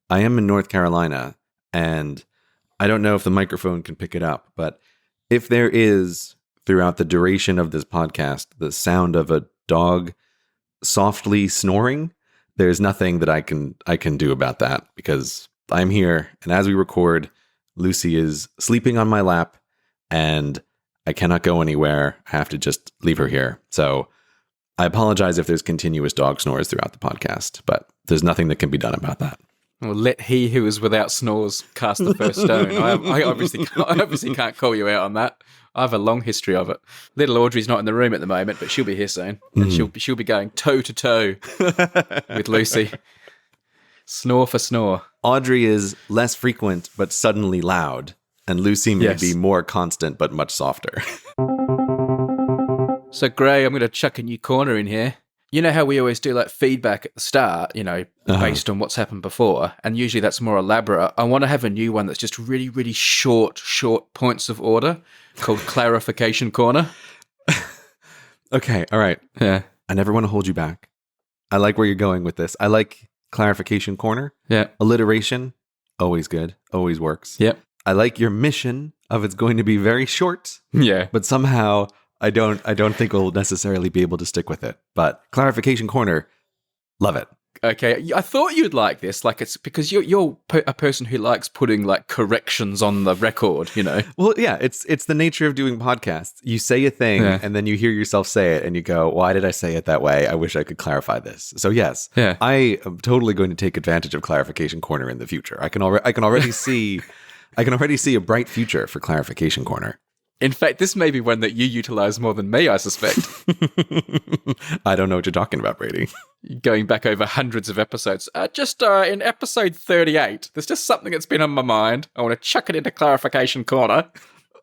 I am in North Carolina, and I don't know if the microphone can pick it up, but if there is, throughout the duration of this podcast, the sound of a dog softly snoring, there's nothing that I can do about that, because I'm here, and as we record, Lucy is sleeping on my lap, and I cannot go anywhere. I have to just leave her here. So I apologize if there's continuous dog snores throughout the podcast, but there's nothing that can be done about that. Well, let he who is without snores cast the first stone. I obviously can't call you out on that. I have a long history of it. Little Audrey's not in the room at the moment, but she'll be here soon. And she'll be going toe to toe with Lucy. Snore for snore. Audrey is less frequent, but suddenly loud. And Lucy may be more constant, but much softer. So, Gray, I'm going to chuck a new corner in here. You know how we always do like feedback at the start, based on what's happened before, and usually that's more elaborate. I want to have a new one that's just really, really short points of order called Clarification Corner. Okay, all right. Yeah. I never want to hold you back. I like where you're going with this. I like Clarification Corner. Yeah. Alliteration, always good, always works. Yep. I like your mission of it's going to be very short. Yeah. But somehow I don't think we'll necessarily be able to stick with it. But Clarification Corner, love it. Okay, I thought you'd like this, like it's because you're a person who likes putting like corrections on the record, Well, yeah, it's the nature of doing podcasts. You say a thing and then you hear yourself say it and you go, why did I say it that way? I wish I could clarify this. So yes, I am totally going to take advantage of Clarification Corner in the future. I can already see a bright future for Clarification Corner. In fact, this may be one that you utilize more than me, I suspect. I don't know what you're talking about, Brady. Going back over hundreds of episodes. In episode 38, there's just something that's been on my mind. I want to chuck it into Clarification Corner.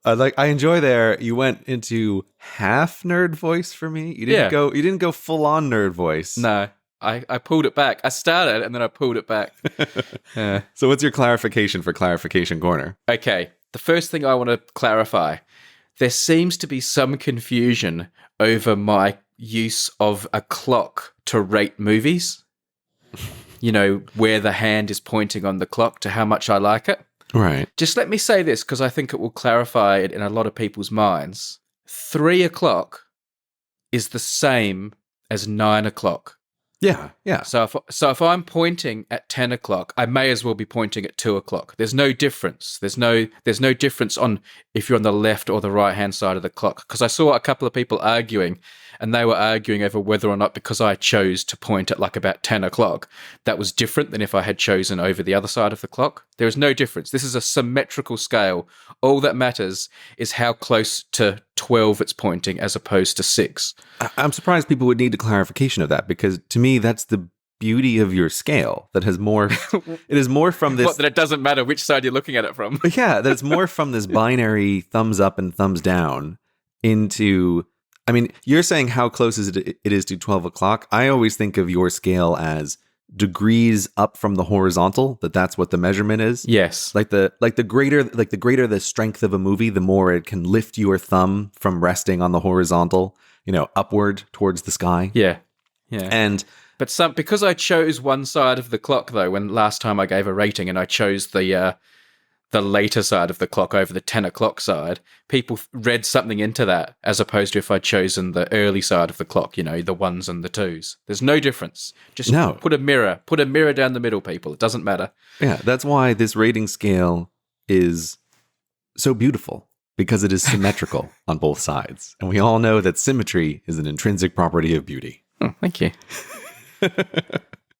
I enjoy there. You went into half nerd voice for me. You didn't go full on nerd voice. No, I pulled it back. I started and then I pulled it back. So what's your clarification for Clarification Corner? Okay, the first thing I want to clarify. There seems to be some confusion over my use of a clock to rate movies. Where the hand is pointing on the clock to how much I like it. Right. Just let me say this, because I think it will clarify it in a lot of people's minds. 3 o'clock is the same as 9 o'clock. Yeah. So if I'm pointing at 10 o'clock, I may as well be pointing at 2 o'clock. There's no difference. There's no difference on if you're on the left or the right-hand side of the clock. Because I saw a couple of people arguing, and they were arguing over whether or not, because I chose to point at like about 10 o'clock, that was different than if I had chosen over the other side of the clock. There is no difference. This is a symmetrical scale. All that matters is how close to 12 it's pointing as opposed to 6. I'm surprised people would need a clarification of that, because to me, that's the beauty of your scale that has more. It is more from this. That it doesn't matter which side you're looking at it from. Yeah, that's more from this binary thumbs up and thumbs down into. I mean, you're saying how close it is to 12 o'clock. I always think of your scale as degrees up from the horizontal. That's what the measurement is. Yes. Like the greater the strength of a movie, the more it can lift your thumb from resting on the horizontal, upward towards the sky. Yeah. But because I chose one side of the clock though, when last time I gave a rating and I chose the later side of the clock over the 10 o'clock side, people read something into that, as opposed to if I'd chosen the early side of the clock, the ones and the twos. There's no difference. Just put a mirror down the middle, people. It doesn't matter. Yeah, that's why this rating scale is so beautiful, because it is symmetrical on both sides. And we all know that symmetry is an intrinsic property of beauty. Oh, thank you.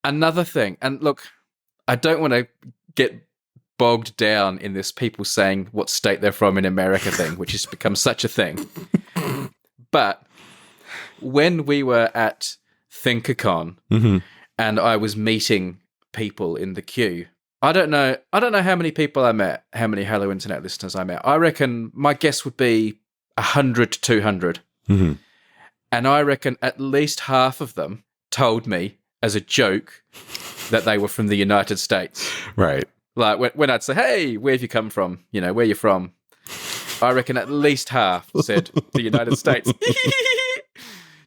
Another thing, and look, I don't want to get bogged down in this people saying what state they're from in America thing, which has become such a thing. But when we were at ThinkerCon and I was meeting people in the queue, I don't know how many people I met, how many Hello Internet listeners I met. I reckon my guess would be 100 to 200. Mm-hmm. And I reckon at least half of them told me as a joke that they were from the United States. Right. Like when I'd say, hey, where have you come from? Where you from? I reckon at least half said the United States.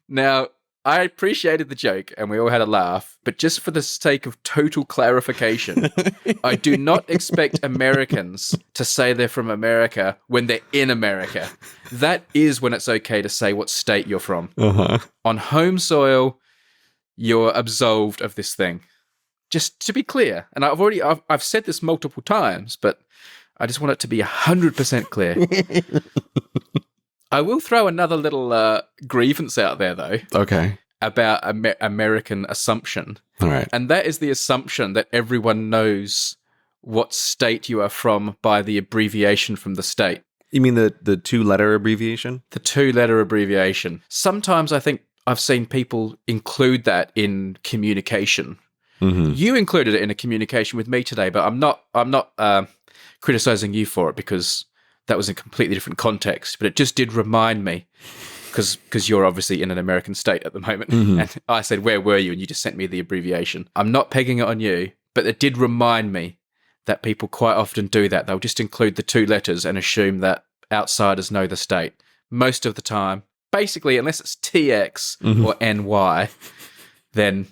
Now, I appreciated the joke and we all had a laugh, but just for the sake of total clarification, I do not expect Americans to say they're from America when they're in America. That is when it's okay to say what state you're from. Uh-huh. On home soil, you're absolved of this thing. Just to be clear, and I've said this multiple times, but I just want it to be 100% clear. I will throw another little grievance out there, though. Okay. About American assumption. All right. And that is the assumption that everyone knows what state you are from by the abbreviation from the state. You mean the 2-letter abbreviation? The 2-letter abbreviation. Sometimes I think I've seen people include that in communication. Mm-hmm. You included it in a communication with me today, but I'm not criticizing you for it because that was in a completely different context. But it just did remind me, because you're obviously in an American state at the moment. Mm-hmm. And I said, where were you? And you just sent me the abbreviation. I'm not pegging it on you, but it did remind me that people quite often do that. They'll just include the 2 letters and assume that outsiders know the state. Most of the time, basically, unless it's TX or NY, then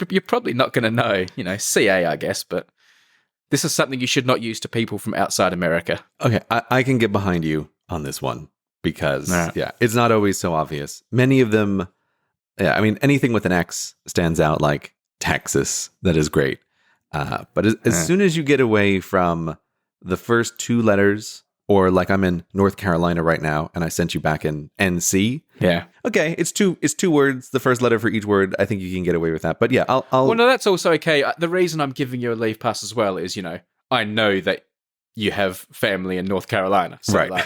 you're probably not going to know, CA, I guess, but this is something you should not use to people from outside America. Okay, I can get behind you on this one because, it's not always so obvious. Many of them, anything with an X stands out, like Texas. That is great. But as soon as you get away from the first 2 letters, or like I'm in North Carolina right now, and I sent you back in NC. Yeah. Okay, it's two words, the first letter for each word. I think you can get away with that. But yeah, I'll... Well, no, that's also okay. The reason I'm giving you a leave pass as well is, I know that you have family in North Carolina. So right.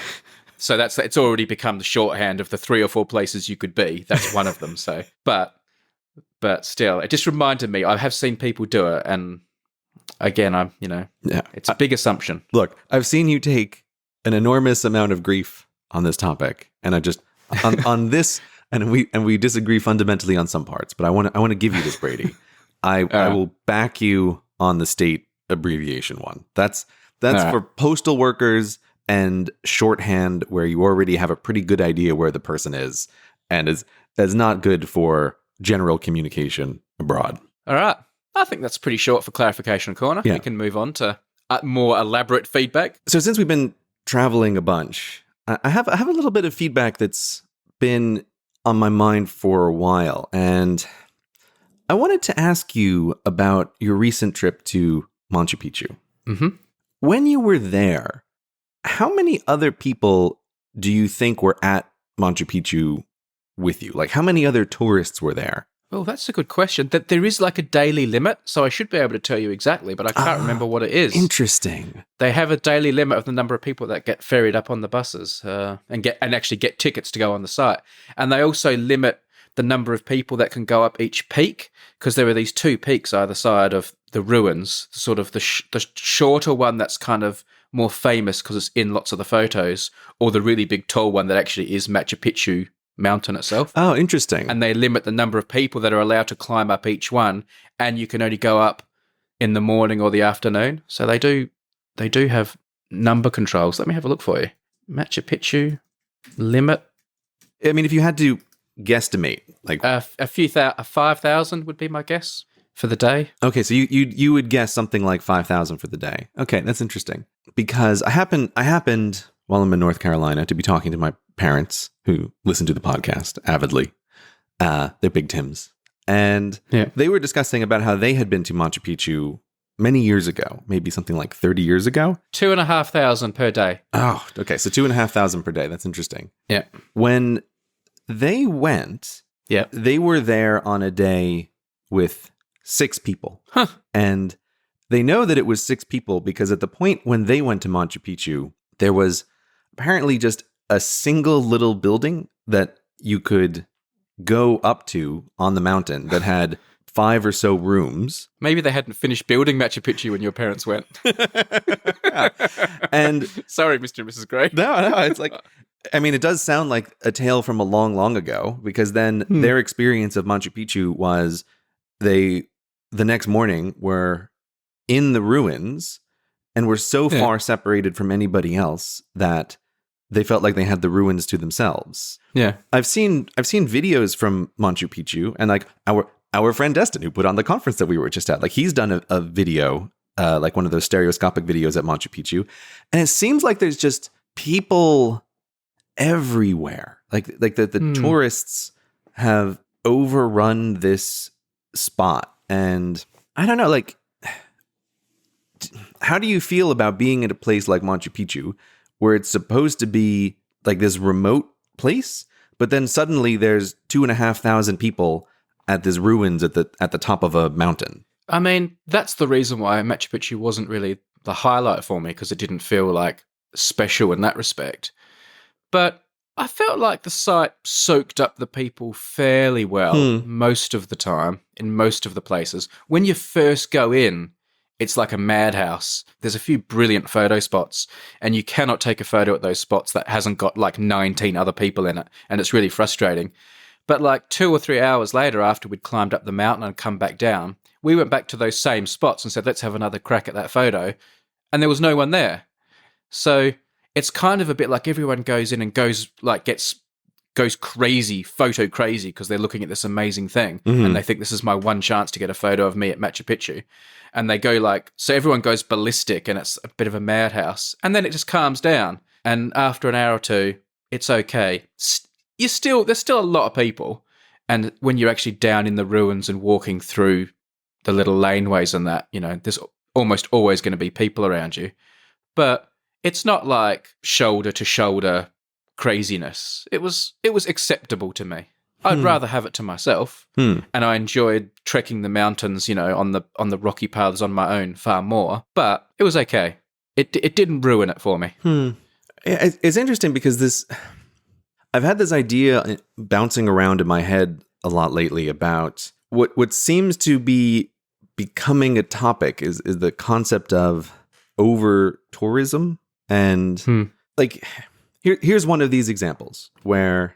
So it's already become the shorthand of the 3 or 4 places you could be. That's one of them. So, but still, it just reminded me. I have seen people do it, and again, it's a big assumption. Look, I've seen you take an enormous amount of grief on this topic, and I just on this, and we disagree fundamentally on some parts. But I want to give you this, Brady. I will back you on the state abbreviation one. That's for postal workers and shorthand where you already have a pretty good idea where the person is, and is not good for general communication abroad. All right. I think that's pretty short for clarification corner. Yeah. We can move on to more elaborate feedback. So since we've been traveling a bunch, I have a little bit of feedback that's been on my mind for a while, and I wanted to ask you about your recent trip to Machu Picchu. Mm-hmm. When you were there, how many other people do you think were at Machu Picchu with you? Like, how many other tourists were there? Well, that's a good question. That there is like a daily limit, so I should be able to tell you exactly, but I can't remember what it is. Interesting. They have a daily limit of the number of people that get ferried up on the buses and actually get tickets to go on the site. And they also limit the number of people that can go up each peak, because there are these 2 peaks either side of the ruins, sort of the shorter one that's kind of more famous because it's in lots of the photos, or the really big tall one that actually is Machu Picchu mountain itself. Oh, interesting. And they limit the number of people that are allowed to climb up each one, and you can only go up in the morning or the afternoon. So they do have number controls. Let me have a look for you. Machu Picchu limit. I mean, if you had to guesstimate, like a 5,000 would be my guess for the day. Okay, so you would guess something like 5,000 for the day. Okay, that's interesting, because I happened while I'm in North Carolina to be talking to my parents, who listen to the podcast avidly. They're big Tims. And they were discussing about how they had been to Machu Picchu many years ago, maybe something like 30 years ago. 2,500 per day. Oh, okay. So 2,500 per day. That's interesting. Yeah. When they went, they were there on a day with 6 people. Huh. And they know that it was 6 people because at the point when they went to Machu Picchu, there was apparently just a single little building that you could go up to on the mountain that had 5 or so rooms. Maybe they hadn't finished building Machu Picchu when your parents went. And sorry, Mr. and Mrs. Gray. No, it's like, I mean, it does sound like a tale from a long, long ago, because then their experience of Machu Picchu was the next morning were in the ruins and were so far separated from anybody else that they felt like they had the ruins to themselves. Yeah. I've seen videos from Machu Picchu, and like our friend Destin, who put on the conference that we were just at, like he's done a video, like one of those stereoscopic videos at Machu Picchu, and it seems like there's just people everywhere. Like the tourists have overrun this spot, and I don't know, like, how do you feel about being at a place like Machu Picchu, where it's supposed to be like this remote place, but then suddenly there's 2,500 people at this ruins at the top of a mountain? I mean, that's the reason why Machu Picchu wasn't really the highlight for me, because it didn't feel like special in that respect. But I felt like the site soaked up the people fairly well most of the time, in most of the places. When you first go in, it's like a madhouse. There's a few brilliant photo spots, and you cannot take a photo at those spots that hasn't got like 19 other people in it, and it's really frustrating. But like 2 or 3 hours later, after we'd climbed up the mountain and come back down, we went back to those same spots and said, let's have another crack at that photo. And there was no one there. So it's kind of a bit like everyone goes in and goes crazy, photo crazy, because they're looking at this amazing thing. And they think this is my one chance to get a photo of me at Machu Picchu. And they go like, so everyone goes ballistic, and it's a bit of a madhouse. And then it just calms down. And after an hour or two, it's okay. There's still a lot of people. And when you're actually down in the ruins and walking through the little laneways and that, there's almost always going to be people around you. But it's not like shoulder to shoulder craziness. It was acceptable to me. I'd rather have it to myself, and I enjoyed trekking the mountains, on the rocky paths on my own far more. But it was okay. It didn't ruin it for me. It's interesting because I've had this idea bouncing around in my head a lot lately about what seems to be becoming a topic is the concept of over-tourism. And like, here's one of these examples where,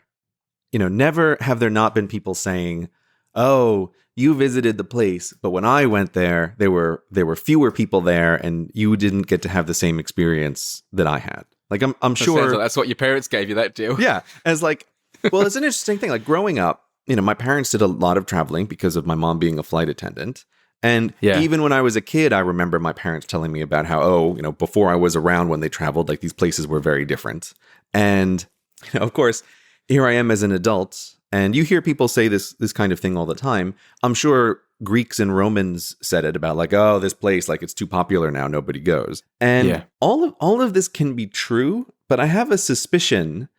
never have there not been people saying, oh, you visited the place, but when I went there, there were fewer people there, and you didn't get to have the same experience that I had. Like, I'm sure like that's what your parents gave you, that deal. Yeah. As like, well, it's an interesting thing. Like growing up, my parents did a lot of traveling because of my mom being a flight attendant. And even when I was a kid, I remember my parents telling me about how, before I was around when they traveled, like these places were very different. And, of course, here I am as an adult, and you hear people say this kind of thing all the time. I'm sure Greeks and Romans said it about like, oh, this place, like it's too popular now, nobody goes. And all of this can be true, but I have a suspicion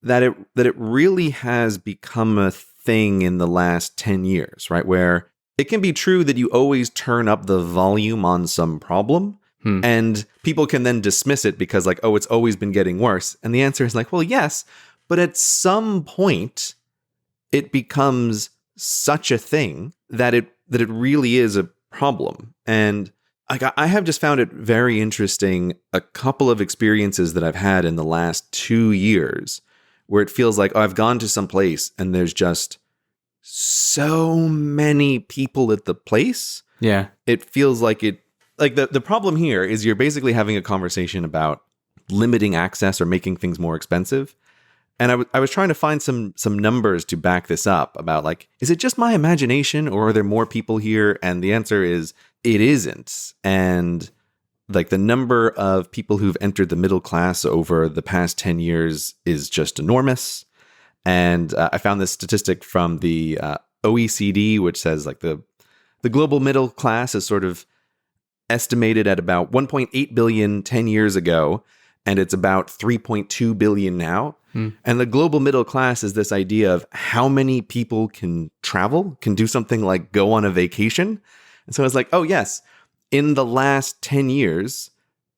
that it really has become a thing in the last 10 years, right? Where it can be true that you always turn up the volume on some problem, and people can then dismiss it because like, oh, it's always been getting worse. And the answer is like, well, yes, but at some point it becomes such a thing that it really is a problem. And I have just found it very interesting, a couple of experiences that I've had in the last 2 years where it feels like, oh, I've gone to some place and there's just so many people at the place. Yeah. It feels like the problem here is you're basically having a conversation about limiting access or making things more expensive. And I was trying to find some numbers to back this up about like, is it just my imagination or are there more people here? And the answer is it isn't. And like the number of people who've entered the middle class over the past 10 years is just enormous. And I found this statistic from the OECD, which says like the global middle class is sort of estimated at about 1.8 billion 10 years ago, and it's about 3.2 billion now. And the global middle class is this idea of how many people can travel, can do something like go on a vacation. And so I was like, oh, yes, in the last 10 years,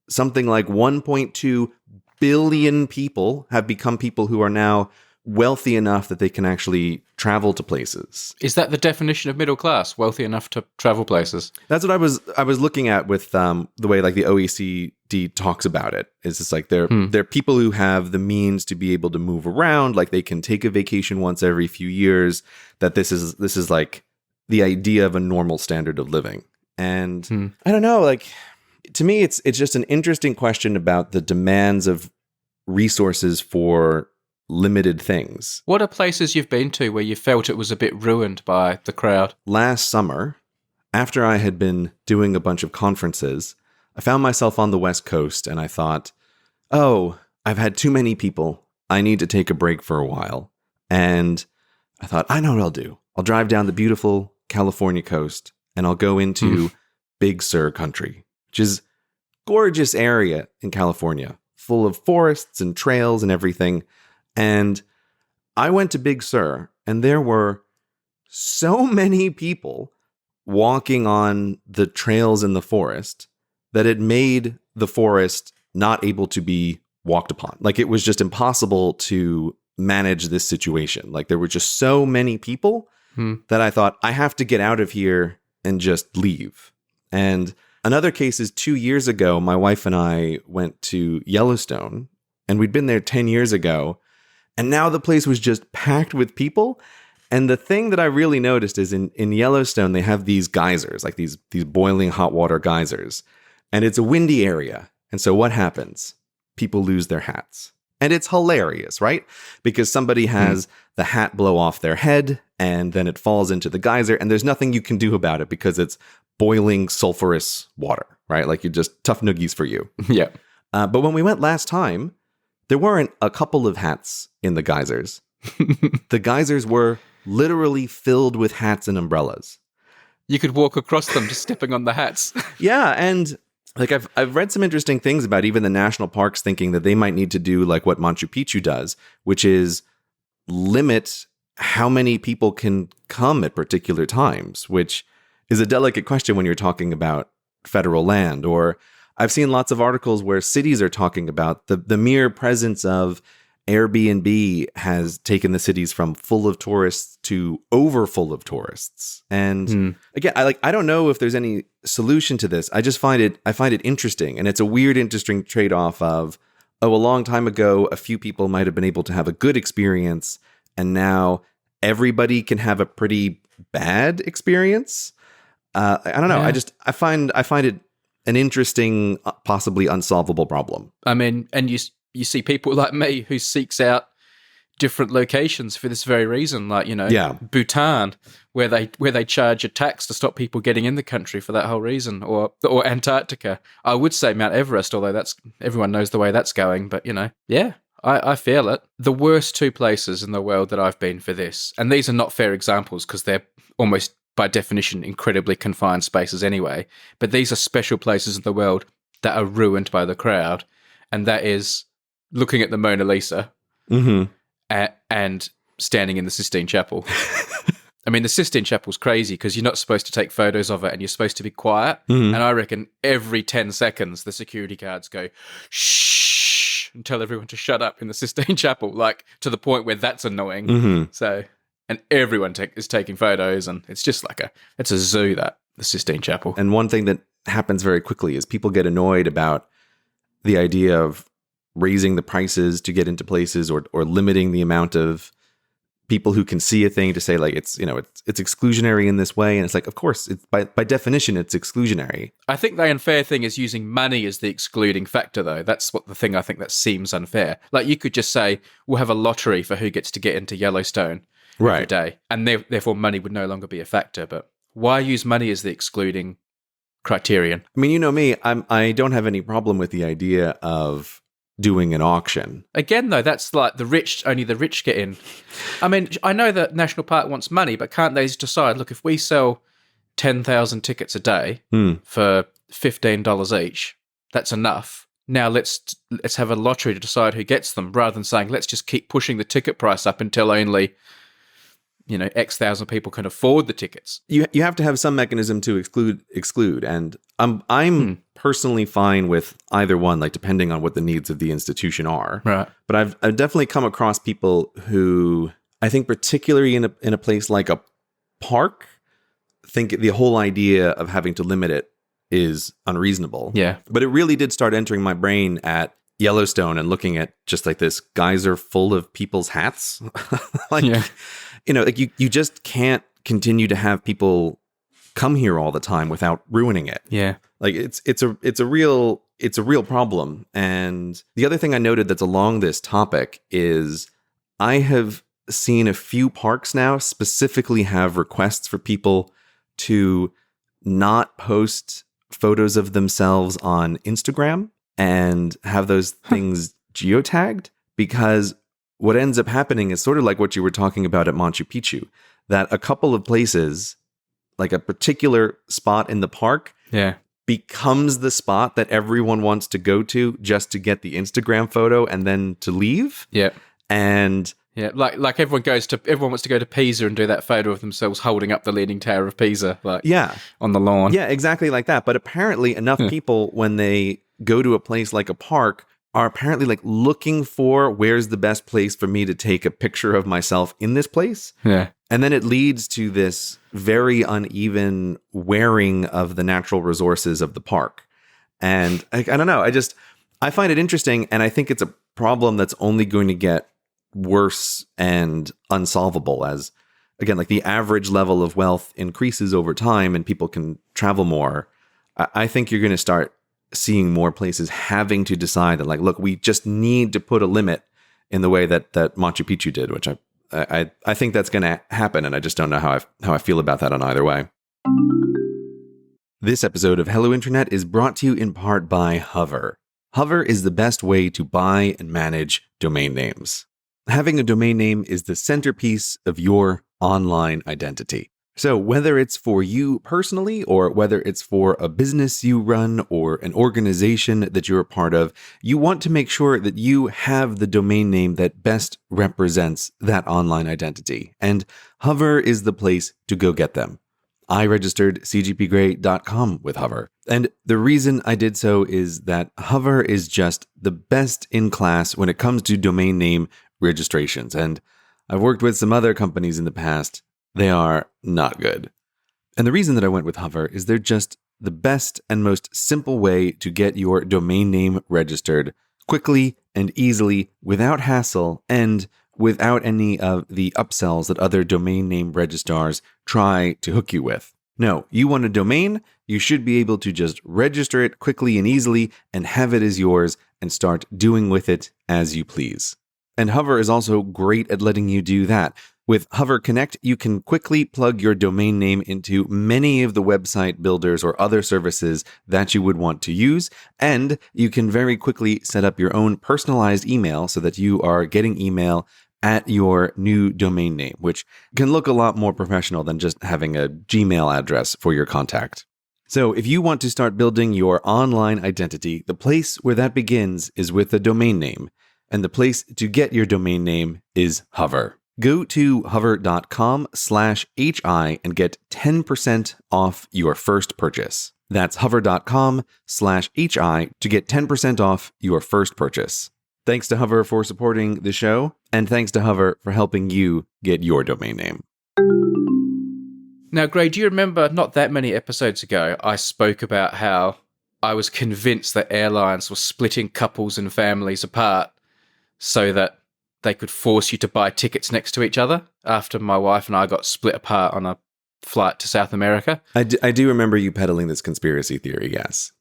something like 1.2 billion people have become people who are now wealthy enough that they can actually travel to places. Is that the definition of middle class? Wealthy enough to travel places? That's what I was looking at with the way like the OECD talks about it. It's just like they're people who have the means to be able to move around, like they can take a vacation once every few years. That this is like the idea of a normal standard of living. And I don't know, like to me, it's just an interesting question about the demands of resources for limited things. What are places you've been to where you felt it was a bit ruined by the crowd? Last summer, after I had been doing a bunch of conferences, I found myself on the West Coast and I thought, oh, I've had too many people. I need to take a break for a while. And I thought, I know what I'll do. I'll drive down the beautiful California coast and I'll go into Big Sur country, which is a gorgeous area in California, full of forests and trails and everything. And I went to Big Sur and there were so many people walking on the trails in the forest that it made the forest not able to be walked upon. Like, it was just impossible to manage this situation. Like, there were just so many people that I thought, I have to get out of here and just leave. And another case is 2 years ago, my wife and I went to Yellowstone, and we'd been there 10 years ago, and now the place was just packed with people. And the thing that I really noticed is in Yellowstone, they have these geysers, like these boiling hot water geysers, and it's a windy area. And so what happens? People lose their hats. And it's hilarious, right? Because somebody has the hat blow off their head and then it falls into the geyser and there's nothing you can do about it because it's boiling sulfurous water, right? Like, you're just tough noogies for you. Yeah. But when we went last time, there weren't a couple of hats in the geysers. The geysers were literally filled with hats and umbrellas. You could walk across them just stepping on the hats. Yeah, and like I've read some interesting things about even the national parks thinking that they might need to do like what Machu Picchu does, which is limit how many people can come at particular times, which is a delicate question when you're talking about federal land. Or I've seen lots of articles where cities are talking about the mere presence of Airbnb has taken the cities from full of tourists to over full of tourists. And again, I don't know if there's any solution to this. I find it interesting. And it's a weird, interesting trade-off of, a long time ago, a few people might have been able to have a good experience. And now everybody can have a pretty bad experience. I don't know. Yeah. I find it an interesting, possibly unsolvable problem. I mean, and you see people like me who seeks out different locations for this very reason, like, Bhutan, where they charge a tax to stop people getting in the country for that whole reason, or Antarctica. I would say Mount Everest, although everyone knows the way that's going, but yeah, I feel it. The worst two places in the world that I've been for this, and these are not fair examples because they're almost by definition incredibly confined spaces anyway, but these are special places in the world that are ruined by the crowd, and that is looking at the Mona Lisa and standing in the Sistine Chapel. I mean, the Sistine Chapel's crazy because you're not supposed to take photos of it and you're supposed to be quiet. And I reckon every 10 seconds, the security guards go, shh, and tell everyone to shut up in the Sistine Chapel, like to the point where that's annoying. So, and everyone is taking photos, and it's just like it's a zoo, the Sistine Chapel. And one thing that happens very quickly is people get annoyed about the idea of raising the prices to get into places or limiting the amount of people who can see a thing to say like it's exclusionary in this way. And it's like, of course, it's by definition, it's exclusionary. I think the unfair thing is using money as the excluding factor, though. That's what the thing I think that seems unfair. Like, you could just say, we'll have a lottery for who gets to get into Yellowstone every day. And therefore money would no longer be a factor. But why use money as the excluding criterion? I mean, you know me, I don't have any problem with the idea of doing an auction. Again, though, that's like only the rich get in. I mean, I know that National Park wants money, but can't they just decide, look, if we sell 10,000 tickets a day for $15 each, that's enough. Now let's have a lottery to decide who gets them, rather than saying, let's just keep pushing the ticket price up until only X thousand people can afford the tickets. You have to have some mechanism to exclude, and I'm personally fine with either one, like depending on what the needs of the institution are. Right. But I've definitely come across people who I think, particularly in a place like a park, think the whole idea of having to limit it is unreasonable. Yeah. But it really did start entering my brain at Yellowstone and looking at just like this geyser full of people's hats. Like you just can't continue to have people come here all the time without ruining it. Yeah. Like it's a real problem. And the other thing I noted that's along this topic is I have seen a few parks now specifically have requests for people to not post photos of themselves on Instagram and have those things geotagged, because what ends up happening is sort of like what you were talking about at Machu Picchu, that a couple of places, like a particular spot in the park, becomes the spot that everyone wants to go to just to get the Instagram photo and then to leave. Yeah. And like everyone wants to go to Pisa and do that photo of themselves holding up the Leaning Tower of Pisa, on the lawn. Yeah, exactly like that. But apparently enough people, when they go to a place like a park, are apparently like looking for where's the best place for me to take a picture of myself in this place. Yeah. And then it leads to this very uneven wearing of the natural resources of the park. And I don't know. I find it interesting. And I think it's a problem that's only going to get worse and unsolvable as, again, like the average level of wealth increases over time and people can travel more. I think you're going to start seeing more places having to decide that, like, look, we just need to put a limit in the way that Machu Picchu did, which I think that's going to happen, and I just don't know how I feel about that on either way. This episode of Hello Internet is brought to you in part by Hover. Hover is the best way to buy and manage domain names. Having a domain name is the centerpiece of your online identity. So whether it's for you personally, or whether it's for a business you run or an organization that you're a part of, you want to make sure that you have the domain name that best represents that online identity. And Hover is the place to go get them. I registered cgpgrey.com with Hover. And the reason I did so is that Hover is just the best in class when it comes to domain name registrations. And I've worked with some other companies in the past. They are not good. And the reason that I went with Hover is they're just the best and most simple way to get your domain name registered quickly and easily, without hassle, and without any of the upsells that other domain name registrars try to hook you with. No, you want a domain, you should be able to just register it quickly and easily and have it as yours and start doing with it as you please. And Hover is also great at letting you do that. With Hover Connect, you can quickly plug your domain name into many of the website builders or other services that you would want to use, and you can very quickly set up your own personalized email so that you are getting email at your new domain name, which can look a lot more professional than just having a Gmail address for your contact. So if you want to start building your online identity, the place where that begins is with a domain name, and the place to get your domain name is Hover. Go to hover.com/HI and get 10% off your first purchase. That's hover.com/HI to get 10% off your first purchase. Thanks to Hover for supporting the show, and thanks to Hover for helping you get your domain name. Now, Gray, do you remember not that many episodes ago, I spoke about how I was convinced that airlines were splitting couples and families apart so that they could force you to buy tickets next to each other after my wife and I got split apart on a flight to South America? I do remember you peddling this conspiracy theory, yes.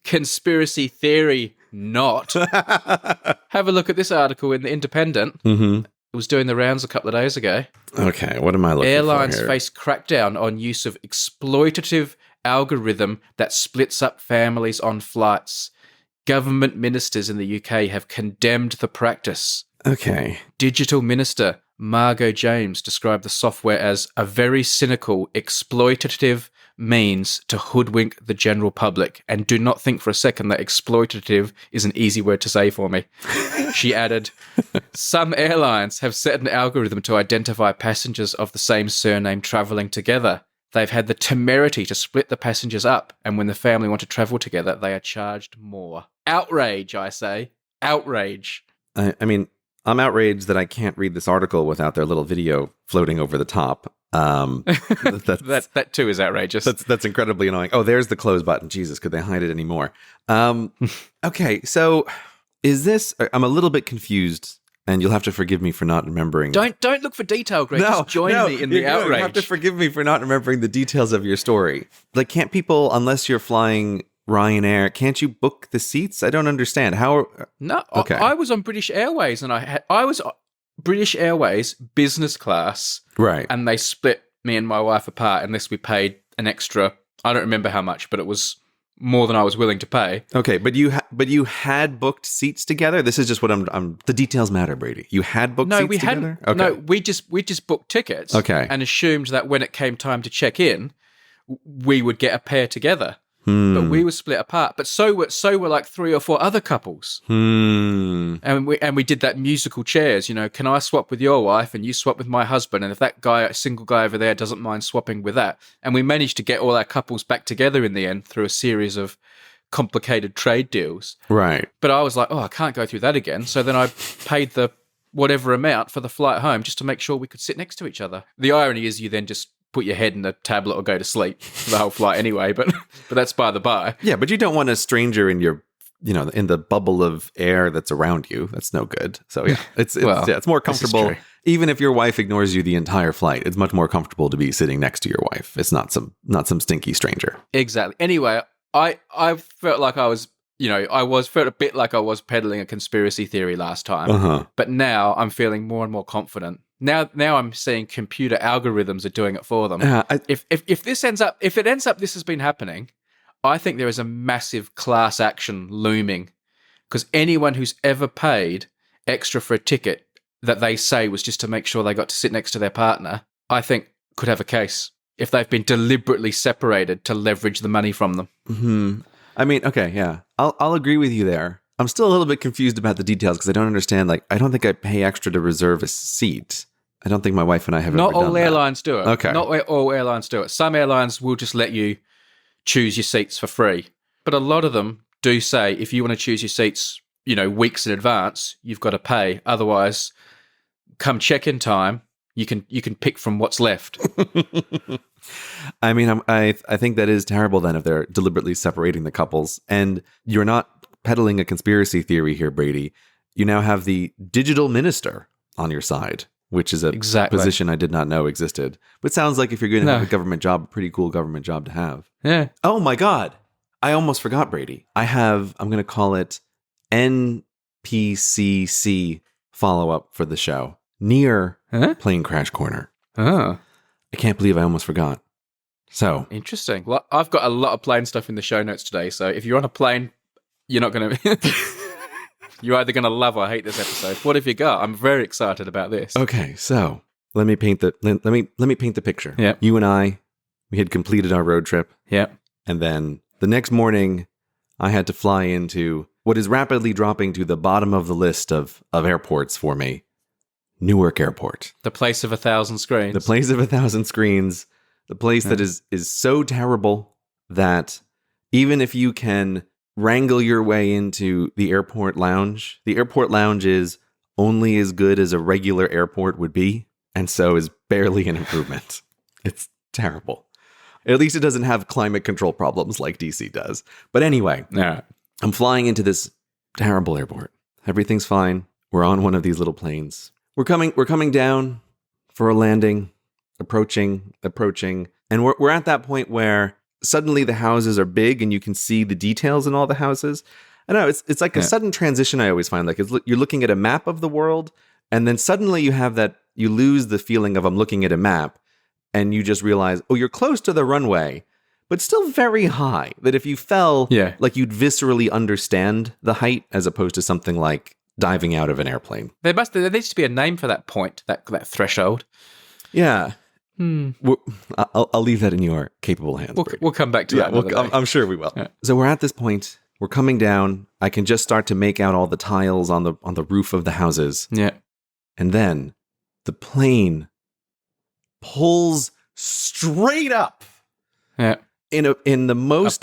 Conspiracy theory, not. Have a look at this article in The Independent. Mm-hmm. It was doing the rounds a couple of days ago. Okay, what am I looking Airlines for here? face crackdown on use of exploitative algorithm that splits up families on flights. Government ministers in the UK have condemned the practice. Okay. Digital Minister Margot James described the software as a very cynical, exploitative means to hoodwink the general public. And do not think for a second that exploitative is an easy word to say for me. She added, some airlines have set an algorithm to identify passengers of the same surname travelling together. They've had the temerity to split the passengers up, and when the family want to travel together, they are charged more. Outrage, I say. Outrage. I mean, I'm outraged that I can't read this article without their little video floating over the top. That too is outrageous. That's incredibly annoying. Oh, there's the close button. Jesus, could they hide it anymore? Okay, so is this... I'm a little bit confused, and you'll have to forgive me for not remembering. Don't look for detail, Greg. Just join me in the outrage. You have to forgive me for not remembering the details of your story. Like, can't people, unless you're flying Ryanair. Can't you book the seats? I don't understand. How? No, Okay. I was on British Airways, and I was British Airways business class, Right. and they split me and my wife apart unless we paid an extra. I don't remember how much, but it was more than I was willing to pay. Okay, but you had booked seats together. This is just what I'm. The details matter, Brady. You had booked seats together. Okay. No, we just booked tickets. Okay. And assumed that when it came time to check in, we would get a pair together. But we were split apart. But so were like 3 or 4 other couples. And we did that musical chairs. You know, can I swap with your wife and you swap with my husband? And if that guy, single guy over there, doesn't mind swapping with that, and we managed to get all our couples back together in the end through a series of complicated trade deals. Right. But I was like, I can't go through that again. So then I paid the whatever amount for the flight home just to make sure we could sit next to each other. The irony is you then just put your head in a tablet or go to sleep for the whole flight anyway, but that's by the by. Yeah, but you don't want a stranger in your, in the bubble of air that's around you. That's no good. So yeah, it's more comfortable. Even if your wife ignores you the entire flight, it's much more comfortable to be sitting next to your wife. It's not some stinky stranger. Exactly. Anyway, I felt like I was, felt a bit like I was peddling a conspiracy theory last time, but now I'm feeling more and more confident. Now I'm seeing computer algorithms are doing it for them. If it ends up this has been happening, I think there is a massive class action looming, because anyone who's ever paid extra for a ticket that they say was just to make sure they got to sit next to their partner, I think could have a case if they've been deliberately separated to leverage the money from them. Mm-hmm. I mean, okay, yeah, I'll agree with you there. I'm still a little bit confused about the details because I don't understand. Like, I don't think I pay extra to reserve a seat. I don't think my wife and I have ever done that. Not all airlines do it. Okay. Not all airlines do it. Some airlines will just let you choose your seats for free. But a lot of them do say if you want to choose your seats, weeks in advance, you've got to pay. Otherwise, come check-in time, you can pick from what's left. I mean, I think that is terrible then if they're deliberately separating the couples. And you're not peddling a conspiracy theory here, Brady. You now have the digital minister on your side, which is a position I did not know existed. But it sounds like if you're going to have a government job, a pretty cool government job to have. Yeah. Oh my God. I almost forgot, Brady. I'm going to call it NPCC follow-up for the show. Near Plane Crash Corner. Oh. I can't believe I almost forgot. So. Interesting. Well, I've got a lot of plane stuff in the show notes today. So if you're on a plane, you're not going to... You're either going to love or hate this episode. What have you got? I'm very excited about this. Okay, so let me paint the picture. Yeah. You and I, we had completed our road trip. Yeah. And then the next morning, I had to fly into what is rapidly dropping to the bottom of the list of airports for me. Newark Airport. The place of 1,000 screens. The place of 1,000 screens. The place that is so terrible that even if you can wrangle your way into the airport lounge is only as good as a regular airport would be, and so is barely an improvement. It's terrible. At least it doesn't have climate control problems like DC does. But anyway, I'm flying into this terrible airport. Everything's fine. We're on one of these little planes. We're coming down for a landing, approaching, and we're at that point where suddenly the houses are big and you can see the details in all the houses. I know it's like a sudden transition. I always find you're looking at a map of the world, and then suddenly you lose the feeling of I'm looking at a map, and you just realize, oh, you're close to the runway, but still very high. That if you fell, like you'd viscerally understand the height as opposed to something like diving out of an airplane. There needs to be a name for that point, that threshold. Yeah. I'll leave that in your capable hands. We'll come back to that. I'm sure we will. Yeah. So we're at this point. We're coming down. I can just start to make out all the tiles on the roof of the houses. Yeah. And then the plane pulls straight up. Yeah. In the most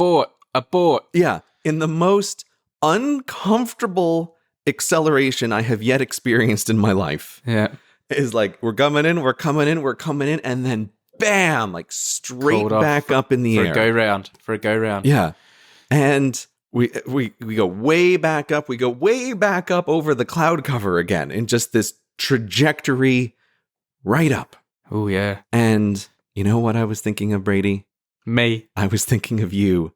abort. Yeah. In the most uncomfortable acceleration I have yet experienced in my life. Yeah. Is like, we're coming in, and then bam, like straight back up in the air. For a go round. Yeah. And we go way back up. We go way back up over the cloud cover again in just this trajectory right up. Oh, yeah. And you know what I was thinking of, Brady? Me. I was thinking of you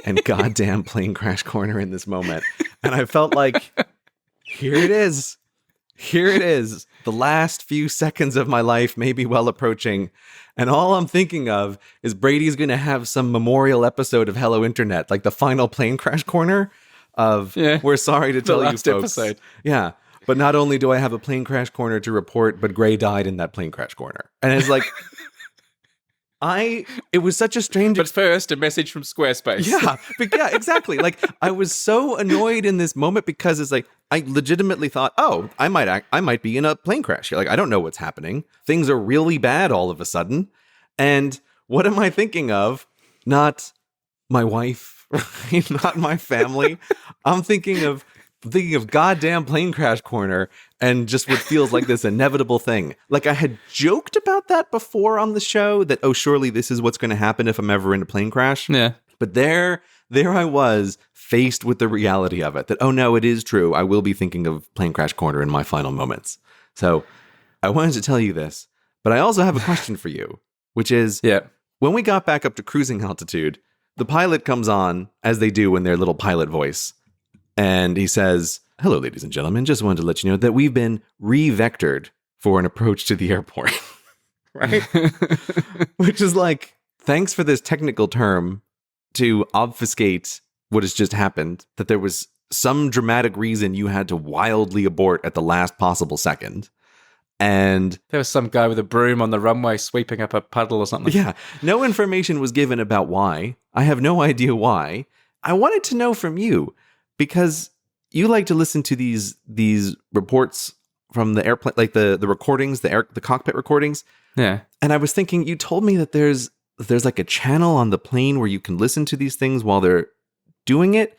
and goddamn plane crash corner in this moment. And I felt like, here it is. Here it is. The last few seconds of my life may be well approaching. And all I'm thinking of is Brady's going to have some memorial episode of Hello Internet, like the final plane crash corner of, we're sorry to tell you folks. Episode. Yeah. But not only do I have a plane crash corner to report, but Gray died in that plane crash corner. And it's like, it was such a strange... But first, a message from Squarespace. Yeah, exactly. Like, I was so annoyed in this moment because it's like, I legitimately thought, oh, I might be in a plane crash. Like, I don't know what's happening. Things are really bad all of a sudden. And what am I thinking of? Not my wife, right? Not my family. I'm thinking of goddamn plane crash corner and just what feels like this inevitable thing. Like, I had joked about that before on the show that, oh, surely this is what's going to happen if I'm ever in a plane crash. Yeah. But there I was faced with the reality of it, that, oh no, it is true. I will be thinking of plane crash corner in my final moments. So I wanted to tell you this, but I also have a question for you, which is, when we got back up to cruising altitude, the pilot comes on, as they do in their little pilot voice, and he says, hello, ladies and gentlemen, just wanted to let you know that we've been re-vectored for an approach to the airport. Right? Which is like, thanks for this technical term to obfuscate what has just happened, that there was some dramatic reason you had to wildly abort at the last possible second. And there was some guy with a broom on the runway sweeping up a puddle or something. Yeah, no information was given about why. I have no idea why. I wanted to know from you, because you like to listen to these reports from the airplane, like the recordings, the cockpit recordings. Yeah. And I was thinking, you told me that there's like a channel on the plane where you can listen to these things while they're doing it.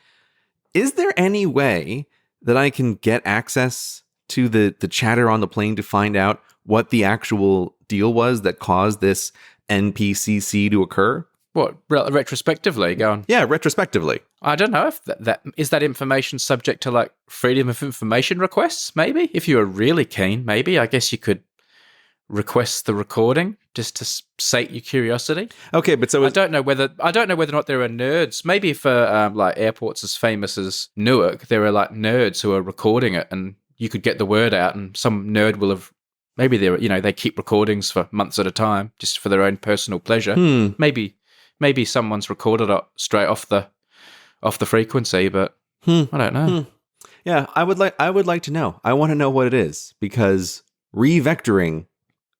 Is there any way that I can get access to the chatter on the plane to find out what the actual deal was that caused this NPCC to occur? What, retrospectively going? Yeah, retrospectively. I don't know if that is that information subject to like freedom of information requests. Maybe if you were really keen, maybe I guess you could request the recording just to sate your curiosity. Okay, but so I don't know whether or not there are nerds. Maybe for like airports as famous as Newark, there are like nerds who are recording it, and you could get the word out, and some nerd will have. Maybe they keep recordings for months at a time just for their own personal pleasure. Maybe someone's recorded it straight off the frequency, but I don't know. Yeah, I would like to know. I want to know what it is, because re-vectoring,